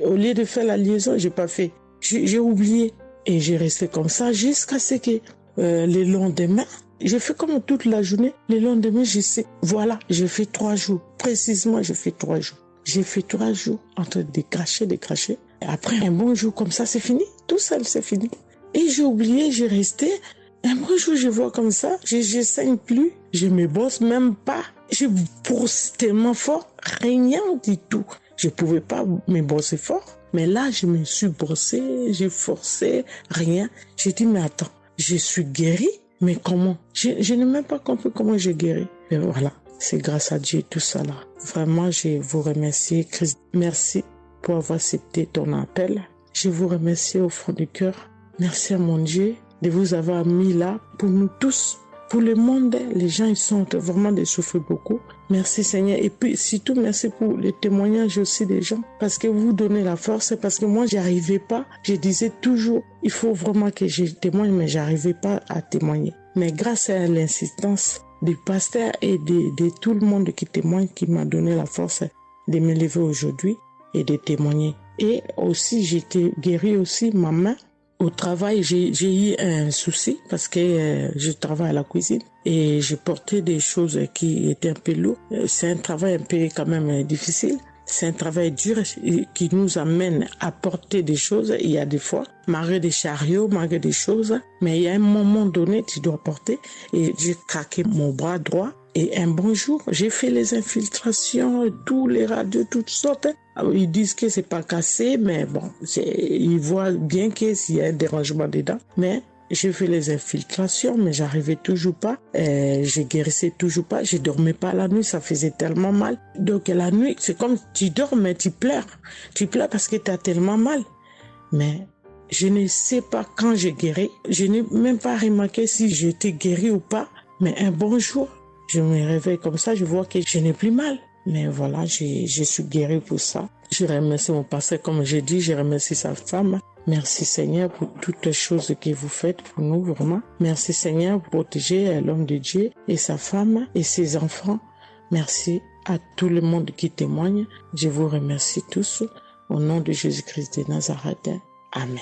Au lieu de faire la liaison, j'ai pas fait. J'ai oublié. Et j'ai resté comme ça jusqu'à ce que le lendemain, j'ai fait comme toute la journée. Le lendemain, je sais, voilà, j'ai fait 3 jours. Précisément, j'ai fait 3 jours. J'ai fait 3 jours en train de cracher. Et après, un bon jour comme ça, c'est fini. Tout seul, c'est fini. Et j'ai oublié, j'ai resté. Un bon jour, je vois comme ça, je saigne plus. Je me brosse même pas. Je brosse tellement fort, rien du tout. Je pouvais pas me brosser fort. Mais là, je me suis brossé, j'ai forcé, rien. J'ai dit, mais attends, je suis guéri, mais comment? Je n'ai même pas compris comment j'ai guéri. Et voilà, c'est grâce à Dieu tout ça là. Vraiment, je vous remercie, Christ. Merci pour avoir accepté ton appel. Je vous remercie au fond du cœur. Merci à mon Dieu de vous avoir mis là pour nous tous. Pour le monde, les gens, ils sont vraiment de souffrir beaucoup. Merci Seigneur. Et puis, surtout, merci pour les témoignages aussi des gens. Parce que vous donnez la force. Parce que moi, j'arrivais pas. Je disais toujours, il faut vraiment que je témoigne, mais j'arrivais pas à témoigner. Mais grâce à l'insistance du pasteur et de tout le monde qui témoigne, qui m'a donné la force de me lever aujourd'hui et de témoigner. Et aussi, j'ai été guéri aussi ma main. Au travail, j'ai eu un souci parce que je travaille à la cuisine et j'ai porté des choses qui étaient un peu lourdes. C'est un travail un peu quand même difficile. C'est un travail dur qui nous amène à porter des choses. Il y a des fois, malgré des chariots, malgré des choses, mais il y a un moment donné, tu dois porter. Et j'ai craqué mon bras droit Et un bon jour, j'ai fait les infiltrations, tous les radios, toutes sortes. Ils disent que c'est pas cassé, mais bon, ils voient bien qu'il y a un dérangement dedans. Mais j'ai fait les infiltrations, mais j'arrivais toujours pas. Je guérissais toujours pas. Je dormais pas la nuit, ça faisait tellement mal. Donc la nuit, c'est comme tu dors, mais tu pleures. Tu pleures parce que tu as tellement mal. Mais je ne sais pas quand j'ai guéri. Je n'ai même pas remarqué si j'étais guéri ou pas. Mais un bon jour, je me réveille comme ça, je vois que je n'ai plus mal. Mais voilà, je suis guéri pour ça. Je remercie mon pasteur, comme j'ai dit, je remercie sa femme. Merci Seigneur pour toutes les choses que vous faites pour nous, vraiment. Merci Seigneur pour protéger l'homme de Dieu et sa femme et ses enfants. Merci à tout le monde qui témoigne. Je vous remercie tous. Au nom de Jésus-Christ de Nazareth. Amen.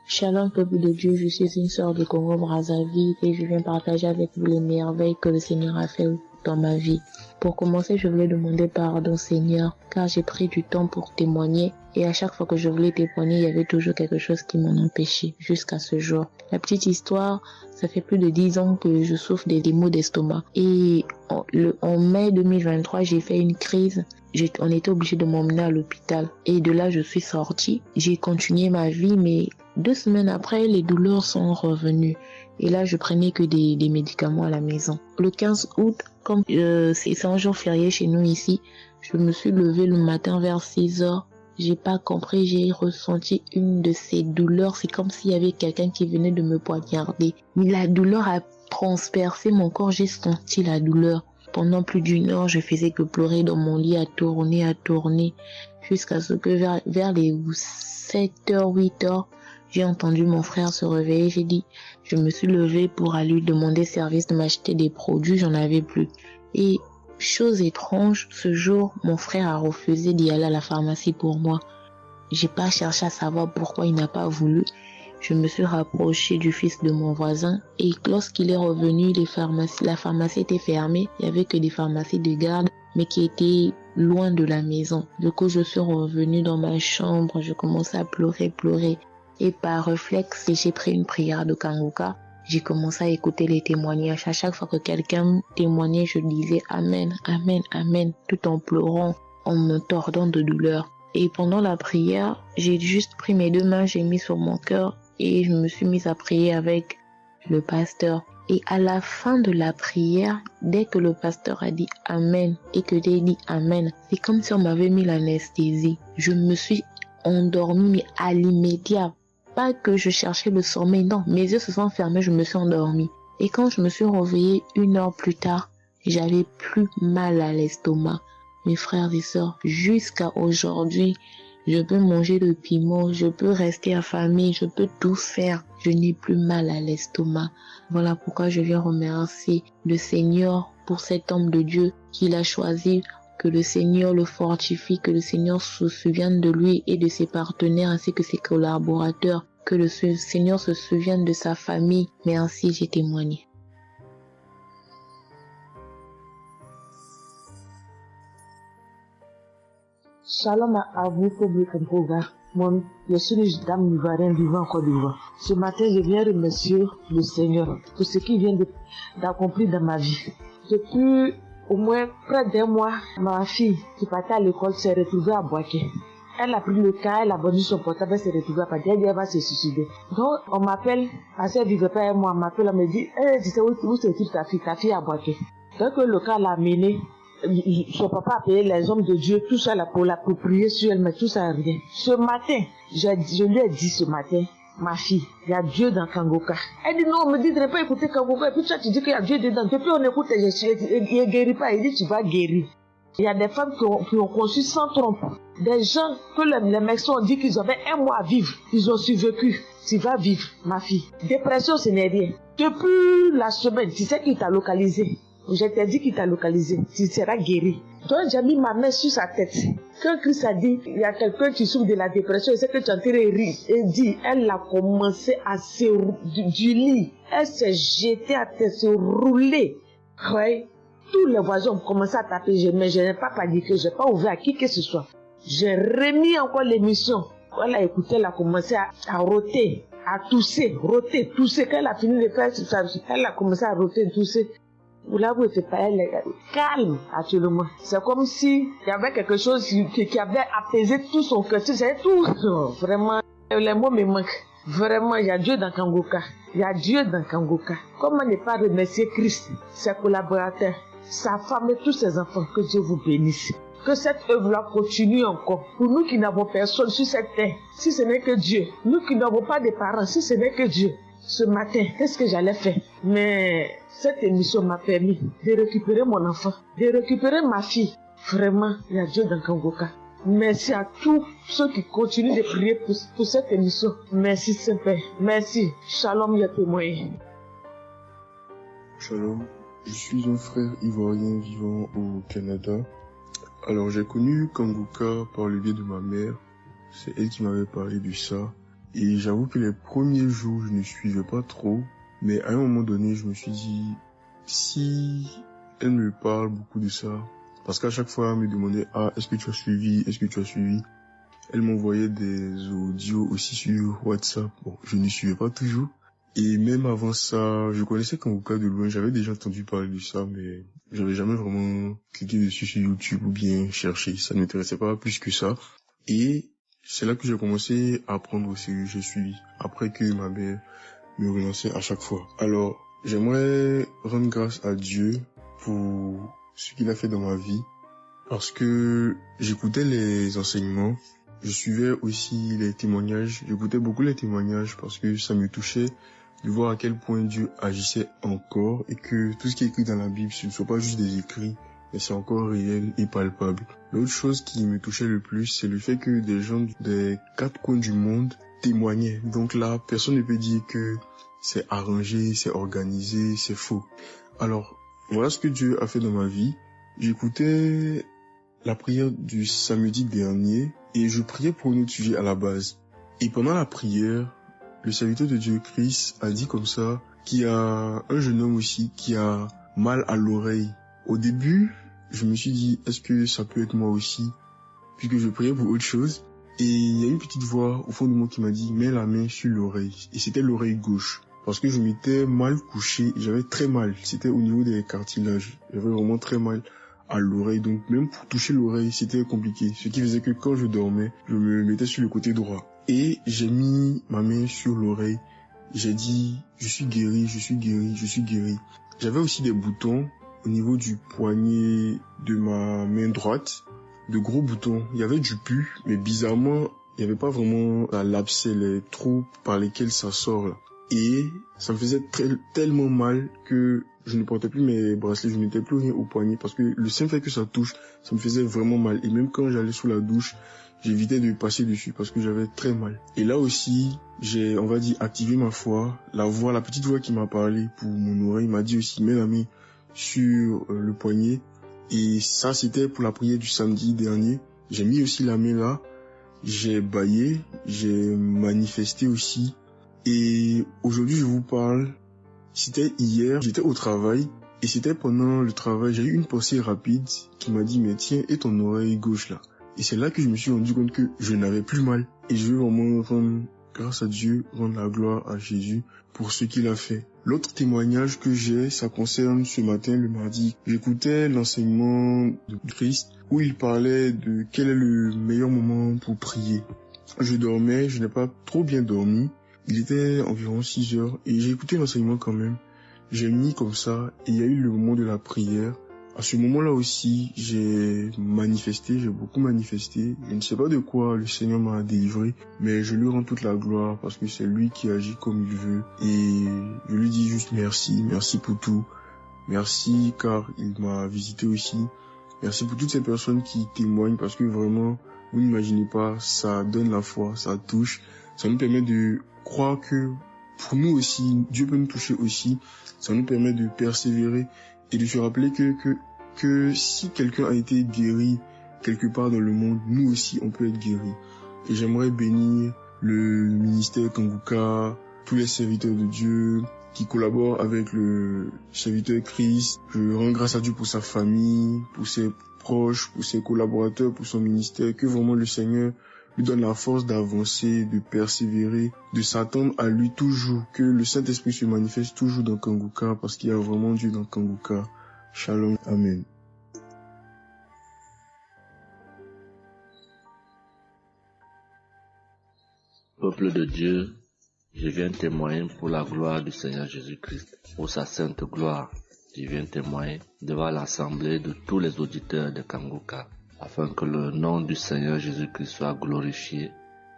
Shalom peuple de Dieu, je suis une sœur de Congo-Brazzaville et je viens partager avec vous les merveilles que le Seigneur a fait dans ma vie. Pour commencer, je voulais demander pardon Seigneur, car j'ai pris du temps pour témoigner et à chaque fois que je voulais témoigner, il y avait toujours quelque chose qui m'en empêchait jusqu'à ce jour. La petite histoire, ça fait plus de 10 ans que je souffre des maux d'estomac et en mai 2023, j'ai fait une crise. On était obligé de m'emmener à l'hôpital et de là, je suis sortie. J'ai continué ma vie, mais 2 semaines après, les douleurs sont revenues. Et là, je prenais que des médicaments à la maison. Le 15 août, comme c'est un jour férié chez nous ici, je me suis levée le matin vers 6 heures. J'ai pas compris, j'ai ressenti une de ces douleurs. C'est comme s'il y avait quelqu'un qui venait de me poignarder. Mais la douleur a transpercé mon corps, j'ai senti la douleur. Pendant plus d'1 heure, je faisais que pleurer dans mon lit, à tourner, jusqu'à ce que vers les 7h, 8h, j'ai entendu mon frère se réveiller. Je me suis levée pour aller lui demander service de m'acheter des produits, j'en avais plus. Et chose étrange, ce jour, mon frère a refusé d'y aller à la pharmacie pour moi. J'ai pas cherché à savoir pourquoi il n'a pas voulu. Je me suis rapprochée du fils de mon voisin et lorsqu'il est revenu, la pharmacie était fermée. Il n'y avait que des pharmacies de garde, mais qui étaient loin de la maison. Du coup, je suis revenue dans ma chambre, je commençais à pleurer. Et par réflexe, j'ai pris une prière de Kanguka. J'ai commencé à écouter les témoignages. À chaque fois que quelqu'un témoignait, je disais Amen, Amen, Amen, tout en pleurant, en me tordant de douleur. Et pendant la prière, j'ai juste pris mes 2 mains, j'ai mis sur mon cœur et je me suis mise à prier avec le pasteur. Et à la fin de la prière, dès que le pasteur a dit Amen et que j'ai dit Amen, c'est comme si on m'avait mis l'anesthésie. Je me suis endormie, mais à l'immédiat. Pas que je cherchais le sommeil, non. Mes yeux se sont fermés, je me suis endormie. Et quand je me suis réveillée 1 heure plus tard, j'avais plus mal à l'estomac. Mes frères et sœurs, jusqu'à aujourd'hui, je peux manger le piment, je peux rester affamée, je peux tout faire. Je n'ai plus mal à l'estomac. Voilà pourquoi je viens remercier le Seigneur pour cet homme de Dieu qu'il a choisi. Que le Seigneur le fortifie, que le Seigneur se souvienne de lui et de ses partenaires ainsi que ses collaborateurs. Que le Seigneur se souvienne de sa famille. Mais ainsi j'ai témoigné. Shalom à vous, public Mpoga. Je suis une dame ivoirienne vivant en Côte d'Ivoire. Ce matin, je viens remercier le Seigneur pour ce qu'il vient d'accomplir dans ma vie. Depuis au moins près d'1 mois, ma fille qui partait à l'école s'est retrouvée à Boaké. Elle a pris le cas, elle a vendu son portable, elle s'est retrouvée à Paris, elle va se suicider. Donc, on m'appelle, parce qu'elle vivait pas avec moi, on m'appelle, on me dit, tu sais où se trouve ta fille à Boaké. Donc, le cas l'a amené, son papa a payé les hommes de Dieu, tout ça là, pour prier sur elle, mais tout ça rien. Ce matin, je lui ai dit ce matin, ma fille, il y a Dieu dans Kanguka. Elle dit non, on me dit de ne pas écouter Kanguka. Et puis toi, tu dis qu'il y a Dieu dedans. Depuis on écoute, il ne guérit pas. Il dit tu vas guérir. Il y a des femmes qui ont conçu sans trompe. Des gens que les médecins ont dit qu'ils avaient 1 mois à vivre. Ils ont survécu. Tu vas vivre, ma fille. Dépression, ce n'est rien. Depuis la semaine, tu sais qu'il t'a localisé. Je t'ai dit qu'il t'a localisé. Tu seras guéri. Donc j'ai mis ma main sur sa tête. Quand Christ a dit, il y a quelqu'un qui souffre de la dépression, et c'est que tu es en train de rire. Et dit, elle a commencé à se du lit. Elle s'est jetée à se rouler. Ouais. Tous les voisins ont commencé à taper, mais je n'ai pas paniqué, je n'ai pas ouvert à qui que ce soit. J'ai remis encore l'émission. elle a écouté, elle a commencé à roter, à tousser. Quand elle a fini de faire ça, elle a commencé à roter, tousser. Vous l'avez fait pas, elle est calme actuellement. C'est comme si il y avait quelque chose qui avait apaisé tout son cœur. Tu sais, tout. Vraiment, les mots me manquent. Vraiment, il y a Dieu dans Kangoka. Il y a Dieu dans Kangoka. Comment ne pas remercier Christ, ses collaborateurs, sa femme et tous ses enfants. Que Dieu vous bénisse. Que cette œuvre-là continue encore. Pour nous qui n'avons personne sur cette terre, si ce n'est que Dieu. Nous qui n'avons pas de parents, si ce n'est que Dieu. Ce matin, qu'est-ce que j'allais faire? Mais cette émission m'a permis de récupérer mon enfant, de récupérer ma fille. Vraiment, il y a Dieu dans Kangoka. Merci à tous ceux qui continuent de prier pour cette émission. Merci Saint-Père. Merci. Shalom, les témoins. Shalom. Je suis un frère ivoirien vivant au Canada. Alors j'ai connu Kangoka par le biais de ma mère. C'est elle qui m'avait parlé de ça. Et j'avoue que les premiers jours, je ne suivais pas trop. Mais à un moment donné, je me suis dit, si elle me parle beaucoup de ça, parce qu'à chaque fois, elle me demandait, est-ce que tu as suivi? Elle m'envoyait des audios aussi sur WhatsApp. Bon, je ne suivais pas toujours. Et même avant ça, je connaissais Kangoka de loin. J'avais déjà entendu parler de ça, mais j'avais jamais vraiment cliqué dessus sur YouTube ou bien cherché. Ça ne m'intéressait pas plus que ça. Et c'est là que j'ai commencé à apprendre au sérieux. J'ai suivi. Après que ma mère me relançait à chaque fois. Alors, j'aimerais rendre grâce à Dieu pour ce qu'il a fait dans ma vie. Parce que j'écoutais les enseignements. Je suivais aussi les témoignages. J'écoutais beaucoup les témoignages parce que ça me touchait de voir à quel point Dieu agissait encore et que tout ce qui est écrit dans la Bible, ce ne soit pas juste des écrits, mais c'est encore réel et palpable. L'autre chose qui me touchait le plus, c'est le fait que des gens des 4 coins du monde témoignaient. Donc là, personne ne peut dire que c'est arrangé, c'est organisé, c'est faux. Alors, voilà ce que Dieu a fait dans ma vie. J'écoutais la prière du samedi dernier et je priais pour un autre sujet à la base. Et pendant la prière, le serviteur de Dieu, Christ, a dit comme ça qu'il y a un jeune homme aussi qui a mal à l'oreille. Au début, je me suis dit, est-ce que ça peut être moi aussi? Puisque je priais pour autre chose. Et il y a une petite voix au fond de moi qui m'a dit, mets la main sur l'oreille. Et c'était l'oreille gauche. Parce que je m'étais mal couché, j'avais très mal. C'était au niveau des cartilages. J'avais vraiment très mal à l'oreille. Donc même pour toucher l'oreille, c'était compliqué. Ce qui faisait que quand je dormais, je me mettais sur le côté droit. Et j'ai mis ma main sur l'oreille. J'ai dit, je suis guéri, je suis guéri, je suis guéri. J'avais aussi des boutons au niveau du poignet de ma main droite. De gros boutons. Il y avait du pus, mais bizarrement, il n'y avait pas vraiment l'abcès, les trous par lesquels ça sort là. Et ça me faisait tellement mal que je ne portais plus mes bracelets, je ne mettais plus rien au poignet parce que le simple fait que ça touche, ça me faisait vraiment mal. Et même quand j'allais sous la douche, j'évitais de passer dessus parce que j'avais très mal. Et là aussi, j'ai, on va dire, activé ma foi. La petite voix qui m'a parlé pour mon oreille m'a dit aussi, mets la main sur le poignet. Et ça, c'était pour la prière du samedi dernier. J'ai mis aussi la main là. J'ai bâillé, j'ai manifesté aussi. Et aujourd'hui, je vous parle, c'était hier, j'étais au travail, et c'était pendant le travail, j'ai eu une pensée rapide qui m'a dit, mais tiens, et ton oreille gauche là? Et c'est là que je me suis rendu compte que je n'avais plus mal. Et je veux vraiment rendre grâce à Dieu, rendre la gloire à Jésus pour ce qu'il a fait. L'autre témoignage que j'ai, ça concerne ce matin, le mardi. J'écoutais l'enseignement de Christ où il parlait de quel est le meilleur moment pour prier. Je dormais, je n'ai pas trop bien dormi. Il était environ 6 heures et j'ai écouté l'enseignement quand même. J'ai mis comme ça et il y a eu le moment de la prière. À ce moment-là aussi, j'ai manifesté, j'ai beaucoup manifesté. Je ne sais pas de quoi le Seigneur m'a délivré, mais je lui rends toute la gloire parce que c'est lui qui agit comme il veut. Et je lui dis juste merci, merci pour tout. Merci car il m'a visité aussi. Merci pour toutes ces personnes qui témoignent parce que vraiment, vous n'imaginez pas, ça donne la foi, ça touche. Ça nous permet de croire que pour nous aussi, Dieu peut nous toucher aussi. Ça nous permet de persévérer et de se rappeler que si quelqu'un a été guéri quelque part dans le monde, nous aussi on peut être guéri. Et j'aimerais bénir le ministère Kangoka, tous les serviteurs de Dieu qui collaborent avec le serviteur Christ. Je rends grâce à Dieu pour sa famille, pour ses proches, pour ses collaborateurs, pour son ministère. Que vraiment le Seigneur lui donne la force d'avancer, de persévérer, de s'attendre à lui toujours, que le Saint-Esprit se manifeste toujours dans Kanguka, parce qu'il y a vraiment Dieu dans Kanguka. Shalom, amen. Peuple de Dieu, je viens témoigner pour la gloire du Seigneur Jésus-Christ, pour sa sainte gloire. Je viens témoigner devant l'assemblée de tous les auditeurs de Kanguka, afin que le nom du Seigneur Jésus-Christ soit glorifié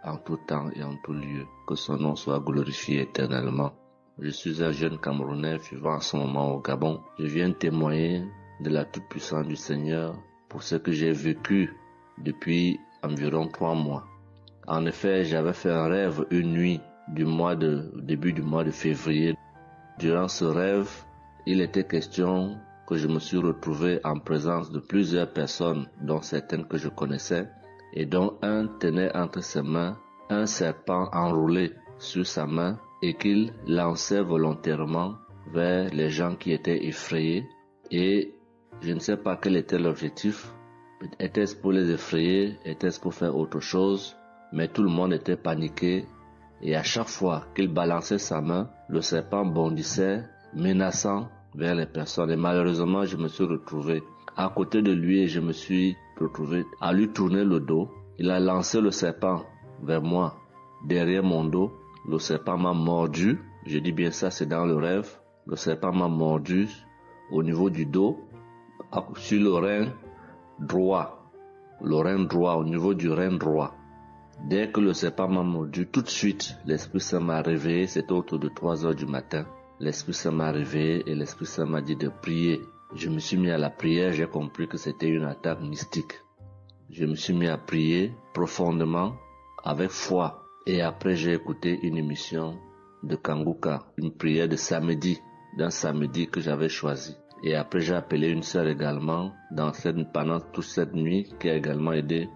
en tout temps et en tout lieu, que son nom soit glorifié éternellement. Je suis un jeune Camerounais vivant en ce moment au Gabon. Je viens témoigner de la toute-puissance du Seigneur pour ce que j'ai vécu depuis environ 3 mois. En effet, j'avais fait un rêve une nuit début du mois de février. Durant ce rêve, il était question que je me suis retrouvé en présence de plusieurs personnes, dont certaines que je connaissais, et dont un tenait entre ses mains un serpent enroulé sur sa main et qu'il lançait volontairement vers les gens qui étaient effrayés. Et je ne sais pas quel était l'objectif. Était-ce pour les effrayer? Était-ce pour faire autre chose? Mais tout le monde était paniqué. Et à chaque fois qu'il balançait sa main, le serpent bondissait, menaçant vers les personnes. Et malheureusement, je me suis retrouvé à côté de lui et je me suis retrouvé à lui tourner le dos. Il a lancé le serpent vers moi, derrière mon dos. Le serpent m'a mordu. Je dis bien ça, c'est dans le rêve. Le serpent m'a mordu au niveau du dos, sur le rein droit. Le rein droit, au niveau du rein droit. Dès que le serpent m'a mordu, tout de suite, l'Esprit Saint m'a réveillé. C'était autour de 3 heures du matin. L'Esprit Saint m'a réveillé et l'Esprit Saint m'a dit de prier. Je me suis mis à la prière, j'ai compris que c'était une attaque mystique. Je me suis mis à prier profondément, avec foi. Et après, j'ai écouté une émission de Kanguka, une prière de samedi, d'un samedi que j'avais choisi. Et après, j'ai appelé une sœur également pendant toute cette nuit qui a également aidé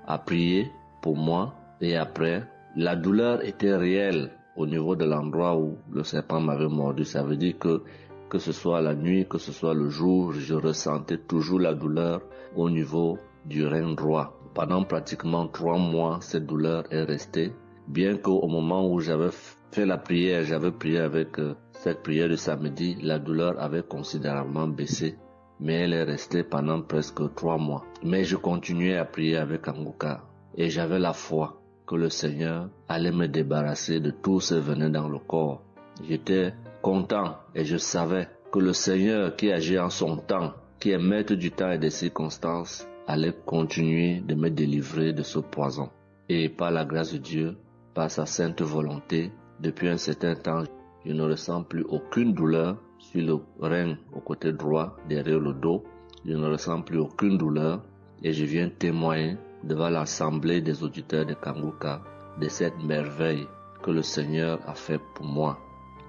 à prier pour moi. Et après, la douleur était réelle au niveau de l'endroit où le serpent m'avait mordu. Ça veut dire que ce soit la nuit, que ce soit le jour, je ressentais toujours la douleur au niveau du rein droit. Pendant pratiquement 3 mois, cette douleur est restée. Bien qu'au moment où j'avais fait la prière, j'avais prié avec cette prière de samedi, la douleur avait considérablement baissé. Mais elle est restée pendant presque 3 mois. Mais je continuais à prier avec Kanguka. Et j'avais la foi que le Seigneur allait me débarrasser de tout ce venin dans le corps. J'étais content et je savais que le Seigneur qui agit en son temps, qui est maître du temps et des circonstances, allait continuer de me délivrer de ce poison. Et par la grâce de Dieu, par sa sainte volonté, depuis un certain temps, je ne ressens plus aucune douleur sur le rein au côté droit, derrière le dos. Je ne ressens plus aucune douleur et je viens témoigner devant l'assemblée des auditeurs de Kanguka de cette merveille que le Seigneur a fait pour moi.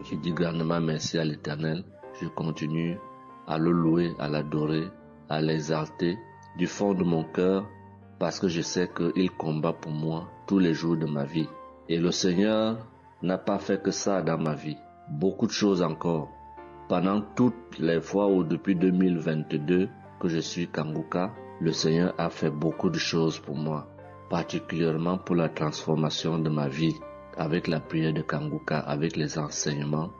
Je dis grandement merci à l'Éternel. Je continue à le louer, à l'adorer, à l'exalter du fond de mon cœur parce que je sais qu'il combat pour moi tous les jours de ma vie. Et le Seigneur n'a pas fait que ça dans ma vie. Beaucoup de choses encore. Pendant toutes les fois où depuis 2022 que je suis Kanguka, le Seigneur a fait beaucoup de choses pour moi, particulièrement pour la transformation de ma vie. Avec la prière de Kanguka, avec les enseignements,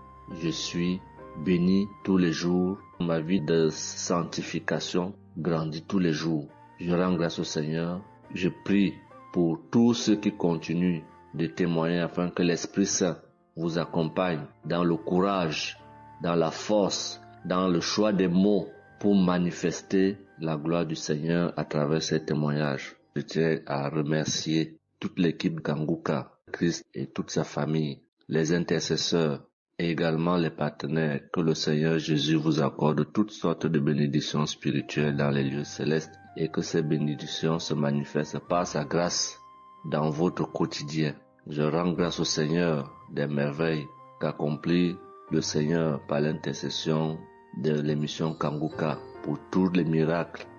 je suis béni tous les jours. Ma vie de sanctification grandit tous les jours. Je rends grâce au Seigneur. Je prie pour tous ceux qui continuent de témoigner afin que l'Esprit Saint vous accompagne dans le courage, dans la force, dans le choix des mots pour manifester la gloire du Seigneur à travers ces témoignages. Je tiens à remercier toute l'équipe Kanguka, Christ et toute sa famille, les intercesseurs et également les partenaires. Que le Seigneur Jésus vous accorde toutes sortes de bénédictions spirituelles dans les lieux célestes et que ces bénédictions se manifestent par sa grâce dans votre quotidien. Je rends grâce au Seigneur des merveilles qu'accomplit le Seigneur par l'intercession de l'émission Kanguka pour tous les miracles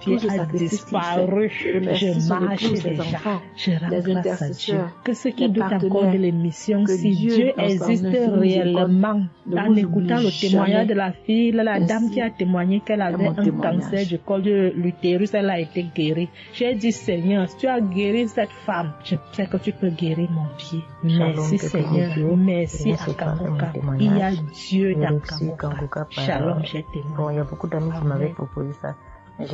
pied a disparu. Je marche déjà. Je rends grâce à Dieu. Que ceux qui doutent encore de l'émission, si Dieu existe réellement, en écoutant le témoignage de la fille, la dame qui a témoigné qu'elle avait un cancer du col de l'utérus, elle a été guérie. J'ai dit, Seigneur, si tu as guéri cette femme, je sais que tu peux guérir mon pied. Merci Seigneur. Merci à Kanguka. Il y a Dieu dans Kanguka. Shalom, j'ai témoigné. Il y a beaucoup d'amis qui m'avaient proposé ça.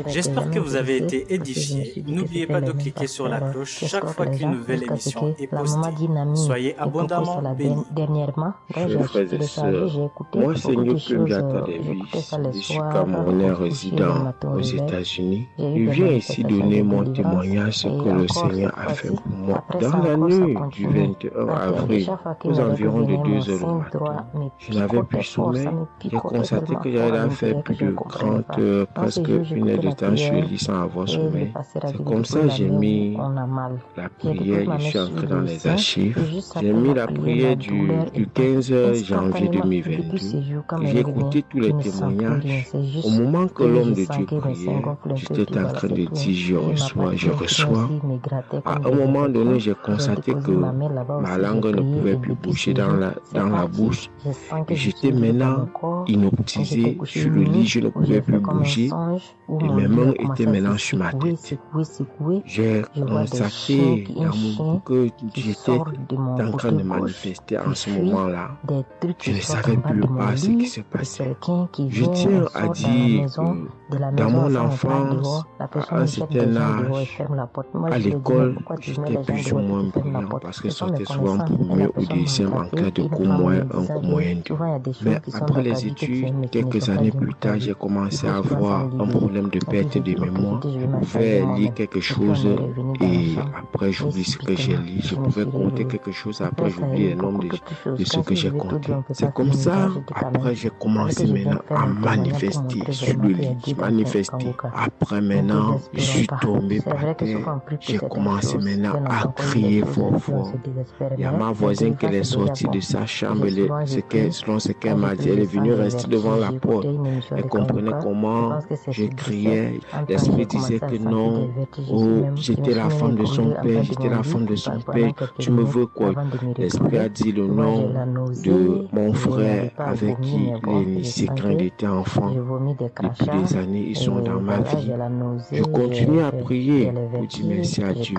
J'espère que vous avez été édifiés. N'oubliez pas de cliquer sur la cloche chaque fois qu'une nouvelle émission est postée. Soyez abondamment bénis. Dernièrement, frères et sœurs, moi c'est Nyokungata Davis, je suis Camerounais résident aux États-Unis. Je viens ici donner mon témoignage sur ce que le Seigneur a fait pour moi. Dans la nuit du 21 avril, aux environs de 2 heures du matin, je n'avais plus sommeil. J'ai constaté que j'avais fait plus de 30 heures, presque une heure de temps sur le lit sans avoir sommeil. C'est comme ça que j'ai mis la prière, je suis entré dans les archives. J'ai mis la prière du 15 janvier 2022. J'ai écouté tous les témoignages. Au moment que l'homme de Dieu priait, j'étais en train de dire je reçois. À un moment donné, j'ai constaté que ma langue ne pouvait plus bouger dans la bouche. J'étais maintenant inoptisé sur le lit, je ne pouvais plus bouger. et mes mains étaient maintenant sur ma tête. J'ai constaté dans mon bout que j'étais en train de manifester en ce moment-là. Je ne savais plus pas ce qui se passait. Je tiens à dire que dans mon enfance, à un certain âge, à l'école, j'étais plus ou moins brillant parce que je sortais souvent premier ou deuxième en classe de cours moyen 1, cours moyen 2. Mais après les études, quelques années plus tard, j'ai commencé à avoir un problème de perte de mémoire. Je pouvais lire quelque chose et après j'oublie ce que j'ai lu. Je pouvais compter quelque chose, après j'oublie le nombre de ce que j'ai compté. C'est comme ça, après j'ai commencé maintenant à manifester sur le lit, manifester. Après maintenant, je suis tombé par terre. J'ai commencé maintenant à crier fort fort. Il y a ma voisine qui est sortie de sa chambre, selon ce qu'elle m'a dit, elle est venue rester devant la porte. Elle comprenait comment je criais. L'esprit disait que non, oh, j'étais la femme de son père, j'étais la femme de son père, tu me veux quoi? L'esprit a dit le nom de mon frère avec qui les quand il était enfant. Depuis des années, ils sont dans ma vie. Je continue à prier pour dire merci à Dieu.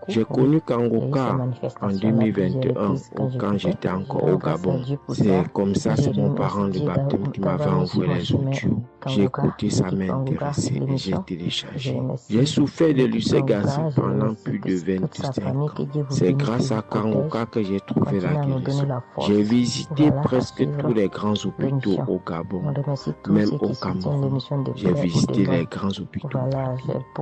J'ai connu Kanguka en 2021 quand j'étais encore au Gabon. C'est comme ça, c'est mon parent de baptême qui m'avait envoyé les audios. J'ai écouté, ça m'a intéressé et j'ai téléchargé. J'ai souffert de l'ulcère gastrique pendant plus de 25 ans. C'est grâce à Kanguka que j'ai trouvé la guérison. J'ai visité presque tous les grands hôpitaux au Gabon, même au Cameroun. J'ai visité les grands hôpitaux.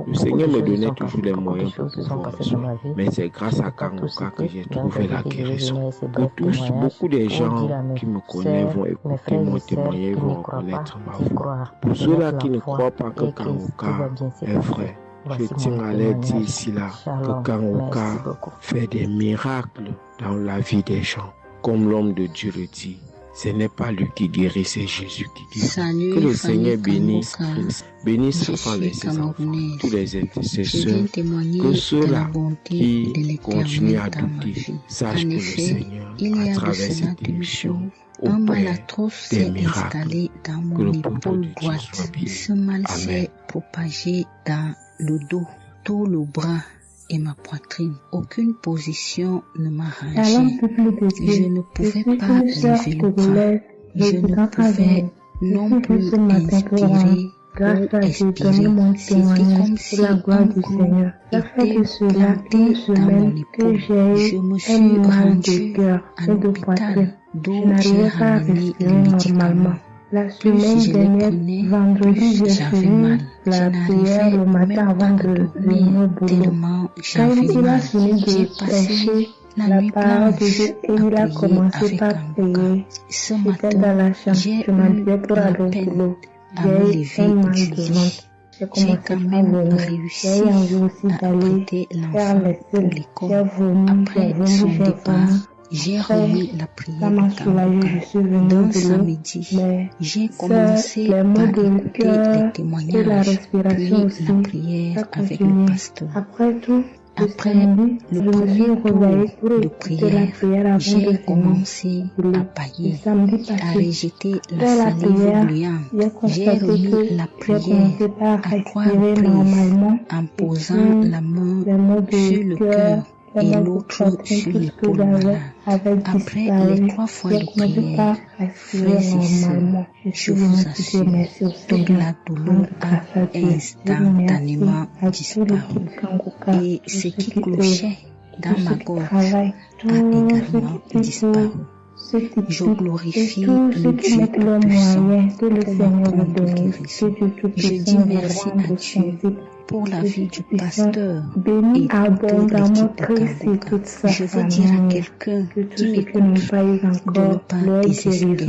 Le Seigneur me donnait toujours les moyens pour pouvoir me soigner. Mais c'est grâce à Kanguka que j'ai trouvé la guérison. Pour tous, beaucoup de gens qui me connaissent vont écouter mon témoignage, vont reconnaître ma voix. Pour ceux-là qui ne croient pas que Kanguka est vrai, je tiens à leur dire ici là que Kanguka fait des miracles dans la vie des gens. Comme l'homme de Dieu le dit, ce n'est pas lui qui guérit, c'est Jésus qui guérit. Salut, que le Seigneur bénisse ses enfants, tous les intercesseurs, que ceux-là qui continuent à douter sachent que le Seigneur, à travers cette émission, un malatrof s'est installé dans mon épaule droite. Ce mal s'est propagé dans le dos, tout le bras et ma poitrine. Aucune position ne m'arrangeait. Je ne pouvais pas lever le bras. Je ne pouvais non plus inspirer ou expirer. C'était comme si un clou était planté dans mon épaule. Je me suis rendue à l'hôpital d'où j'ai ramené les médicaments. La semaine dernière, vendredi, j'ai fini la prière le matin avant de venir au boulot. Quand il a fini de prêcher la parole de Dieu et il a commencé par prier, j'étais dans la chambre, je m'habillais pour aller au boulot. J'ai un mal de ventre. J'ai commencé à vomir. J'ai envie aussi d'aller faire les selles. J'ai vomi, j'ai départ. J'ai remis la prière de Kanguka. Dans samedi, j'ai commencé par écouter les témoignages, puis la prière avec le pasteur. Après le premier tour de prière, j'ai commencé à bailler, à rejeter la salive bouillante. J'ai remis la prière à 3 reprises en posant la main sur le cœur et l'autre sur l'épaule malade. Après les 3 fois de prière, frères et sœurs, je vous assure, toute la douleur a instantanément disparu. Et ce qui clochait dans ma gorge a également disparu. Je glorifie le Dieu Tout-Puissant pour ma grande guérison. Je dis merci à Dieu pour la vie du pasteur et de l'équipe de Kanguka. Je veux dire à quelqu'un qui m'écoute de ne pas désespérer,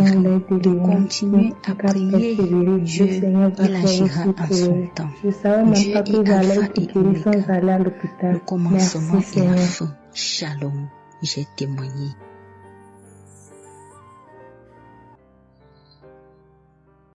de continuer à prier. Dieu, il agira en son temps. Dieu est alpha et oméga, le commencement et la fin. Shalom, j'ai témoigné.